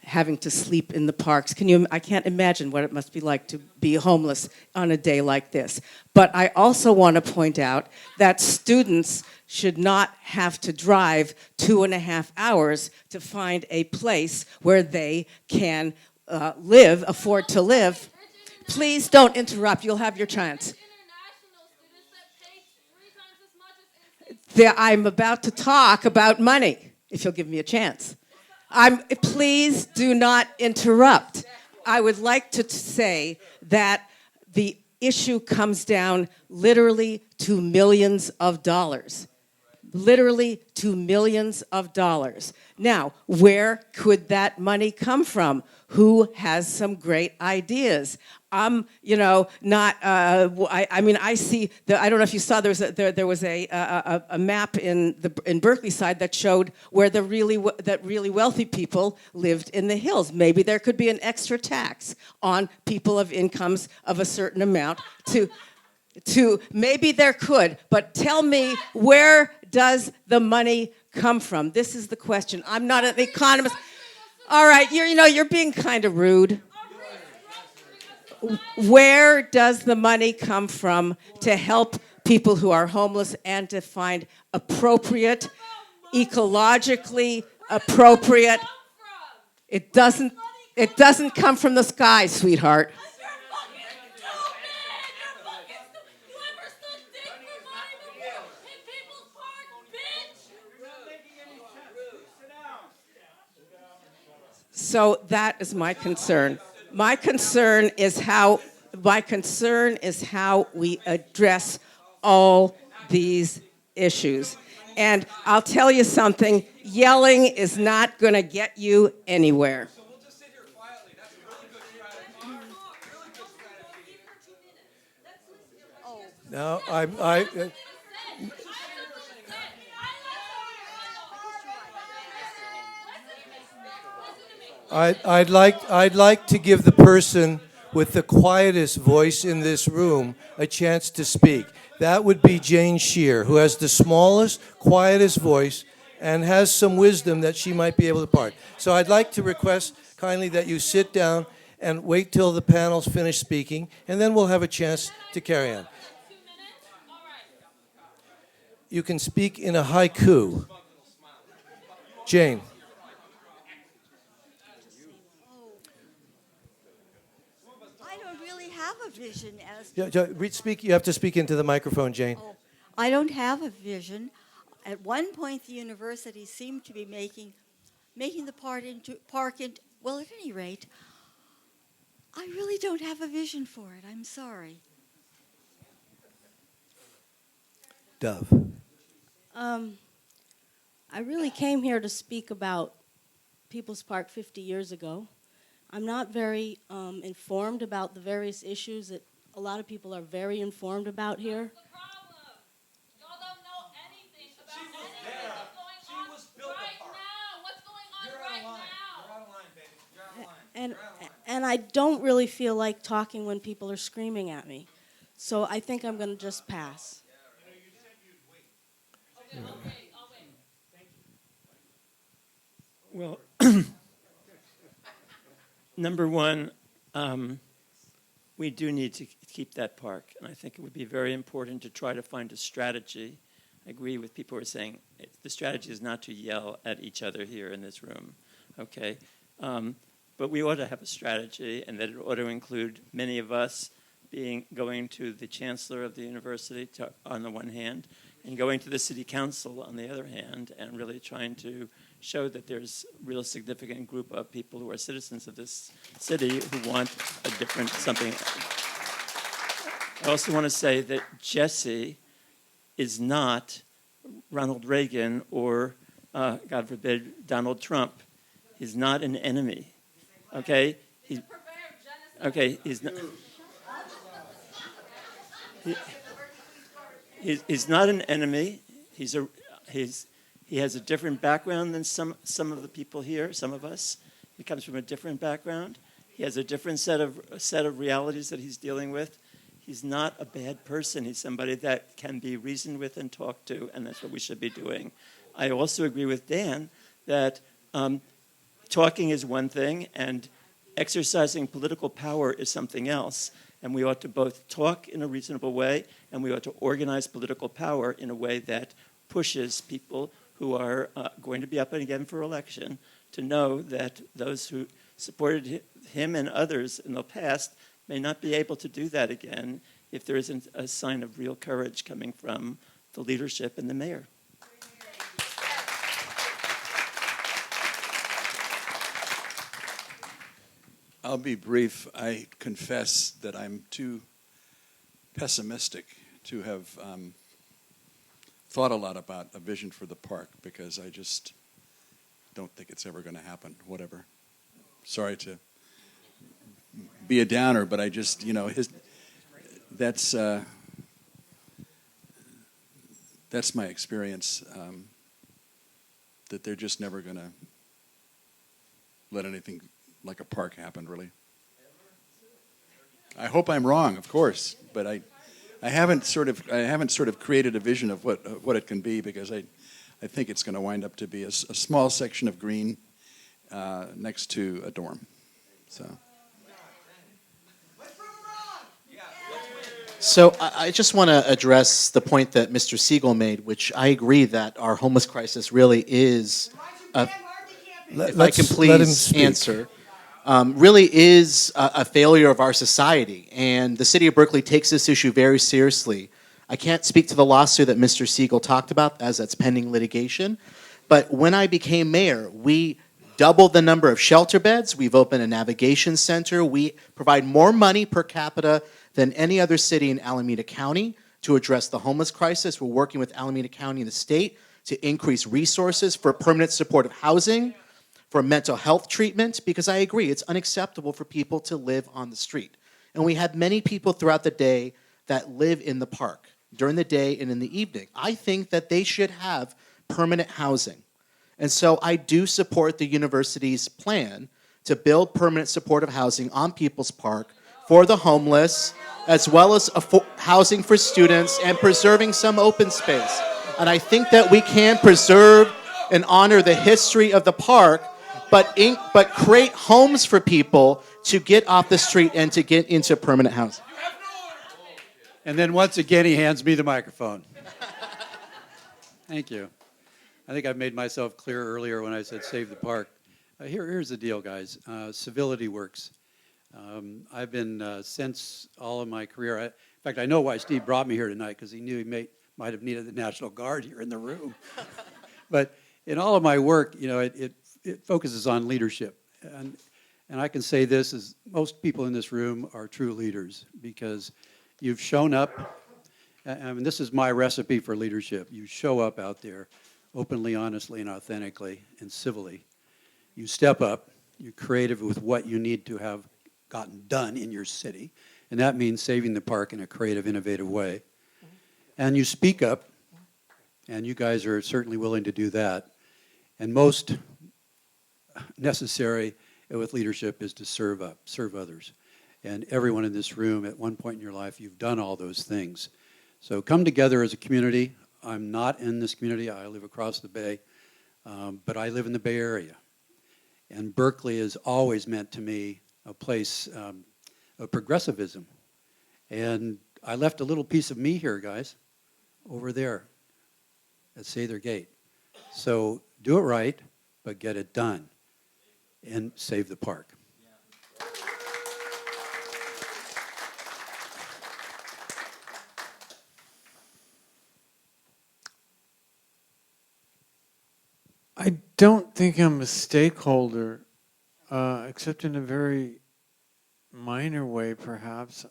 having to sleep in the parks. I can't imagine what it must be like to be homeless on a day like this. But I also want to point out that students should not have to drive 2.5 hours to find a place where they can afford to live. Please don't interrupt. You'll have your chance. I'm about to talk about money, if you'll give me a chance. Please do not interrupt. I would like to say that the issue comes down literally to millions of dollars. Literally to millions of dollars. Now, where could that money come from? Who has some great ideas? I see. I don't know if you saw. There was a map in Berkeley side that showed where that really wealthy people lived in the hills. Maybe there could be an extra tax on people of incomes of a certain amount to maybe there could, but tell me, where does the money come from? This is the question. I'm not an economist. All right, you're being kind of rude. Where does the money come from to help people who are homeless and to find appropriate, ecologically appropriate? It doesn't come from the sky, sweetheart. So that is my concern. My concern is how we address all these issues. And I'll tell you something, yelling is not going to get you anywhere. So we'll just sit here quietly. That's a really good strategy. Now, I'd like to give the person with the quietest voice in this room a chance to speak. That would be Jane Shear, who has the smallest, quietest voice and has some wisdom that she might be able to impart. So I'd like to request kindly that you sit down and wait till the panel's finished speaking, and then we'll have a chance to carry on. You can speak in a haiku. Jane. have a vision as You have to speak into the microphone, Jane. Oh, I don't have a vision. At one point, the university seemed to be making the park into, well, at any rate, I really don't have a vision for it. I'm sorry. Dove. I really came here to speak about People's Park 50 years ago. I'm not very informed about the various issues that a lot of people are very informed about here. And I don't really feel like talking when people are screaming at me. So I think I'm going to just pass. Well, number one, we do need to keep that park, and I think it would be very important to try to find a strategy. I agree with people who are saying the strategy is not to yell at each other here in this room, okay? But we ought to have a strategy, and that it ought to include many of us going to the chancellor of the university on the one hand, and going to the city council on the other hand, and really trying to show that there's a real significant group of people who are citizens of this city who want a different something. I also want to say that Jesse is not Ronald Reagan or, God forbid, Donald Trump. He's not an enemy. Okay? He's not. He's not an enemy. He has a different background than some of the people here. Some of us. He comes from a different background. He has a different set of realities that he's dealing with. He's not a bad person. He's somebody that can be reasoned with and talked to, and that's what we should be doing. I also agree with Dan that talking is one thing, and exercising political power is something else. And we ought to both talk in a reasonable way, and we ought to organize political power in a way that pushes people who are going to be up again for election to know that those who supported him and others in the past may not be able to do that again if there isn't a sign of real courage coming from the leadership and the mayor. I'll be brief. I confess that I'm too pessimistic to have thought a lot about a vision for the park because I just don't think it's ever going to happen, whatever. Sorry to be a downer, but I just, that's my experience, that they're just never going to let anything like a park happen, really. I hope I'm wrong, of course, but I haven't sort of created a vision of what it can be because I think it's going to wind up to be a small section of green next to a dorm. So I just want to address the point that Mr. Siegel made, which I agree that our homeless crisis really is, if I can please answer, really is a failure of our society. And the city of Berkeley takes this issue very seriously. I can't speak to the lawsuit that Mr. Siegel talked about, as that's pending litigation. But when I became mayor, we doubled the number of shelter beds. We've opened a navigation center. We provide more money per capita than any other city in Alameda County to address the homeless crisis. We're working with Alameda County and the state to increase resources for permanent supportive housing, for mental health treatment, because I agree, it's unacceptable for people to live on the street. And we have many people throughout the day that live in the park during the day and in the evening. I think that they should have permanent housing. And so I do support the university's plan to build permanent supportive housing on People's Park for the homeless, as well as housing for students and preserving some open space. And I think that we can preserve and honor the history of the park, but create homes for people to get off the street and to get into permanent housing. And then once again, he hands me the microphone. Thank you. I think I made myself clear earlier when I said save the park. Here's the deal, guys. Civility works. I've been, since all of my career, in fact, I know why Steve brought me here tonight, because he knew he might have needed the National Guard here in the room. But in all of my work, you know, it focuses on leadership. And I can say this, is most people in this room are true leaders, because you've shown up. I mean, this is my recipe for leadership. You show up out there openly, honestly, and authentically, and civilly. You step up. You're creative with what you need to have gotten done in your city. And that means saving the park in a creative, innovative way. And you speak up, and you guys are certainly willing to do that. And most necessary with leadership is to serve others. And everyone in this room, at one point in your life, you've done all those things. So come together as a community. I'm not in this community. I live across the bay, but I live in the Bay Area. And Berkeley has always meant to me a place of progressivism. And I left a little piece of me here, guys, over there at Sather Gate. So do it right, but get it done, and save the park. I don't think I'm a stakeholder, except in a very minor way, perhaps.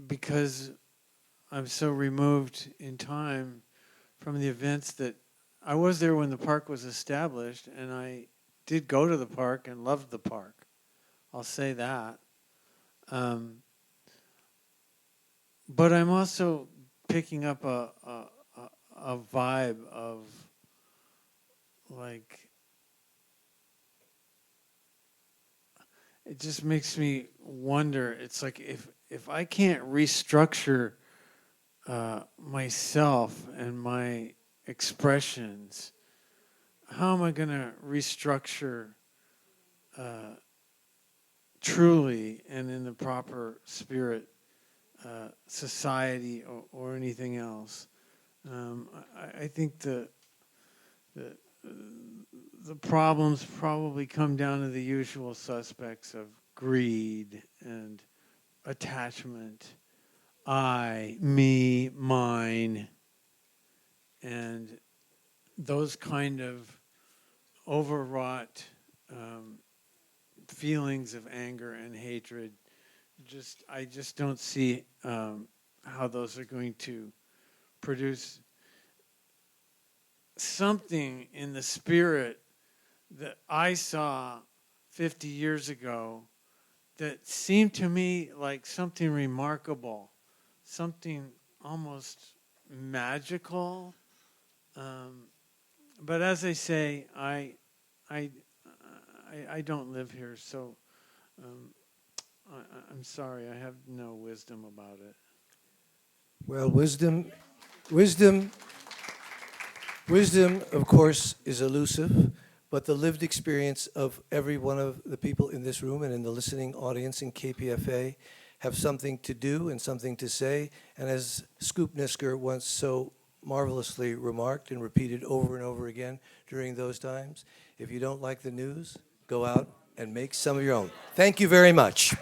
Because I'm so removed in time from the events that I was there when the park was established, and I did go to the park and loved the park. I'll say that. But I'm also picking up a vibe of, like, it just makes me wonder. It's like if I can't restructure myself and my expressions, how am I going to restructure truly and in the proper spirit society or anything else? I think the problems probably come down to the usual suspects of greed and attachment, I, me, mine, and those kind of overwrought feelings of anger and hatred. I just don't see how those are going to produce something in the spirit that I saw 50 years ago that seemed to me like something remarkable, something almost magical. But as I say, I don't live here, so I'm sorry, I have no wisdom about it. Well, wisdom, of course, is elusive, but the lived experience of every one of the people in this room and in the listening audience in KPFA have something to do and something to say. And as Scoop Nisker once so marvelously remarked and repeated over and over again during those times, if you don't like the news, go out and make some of your own. Thank you very much.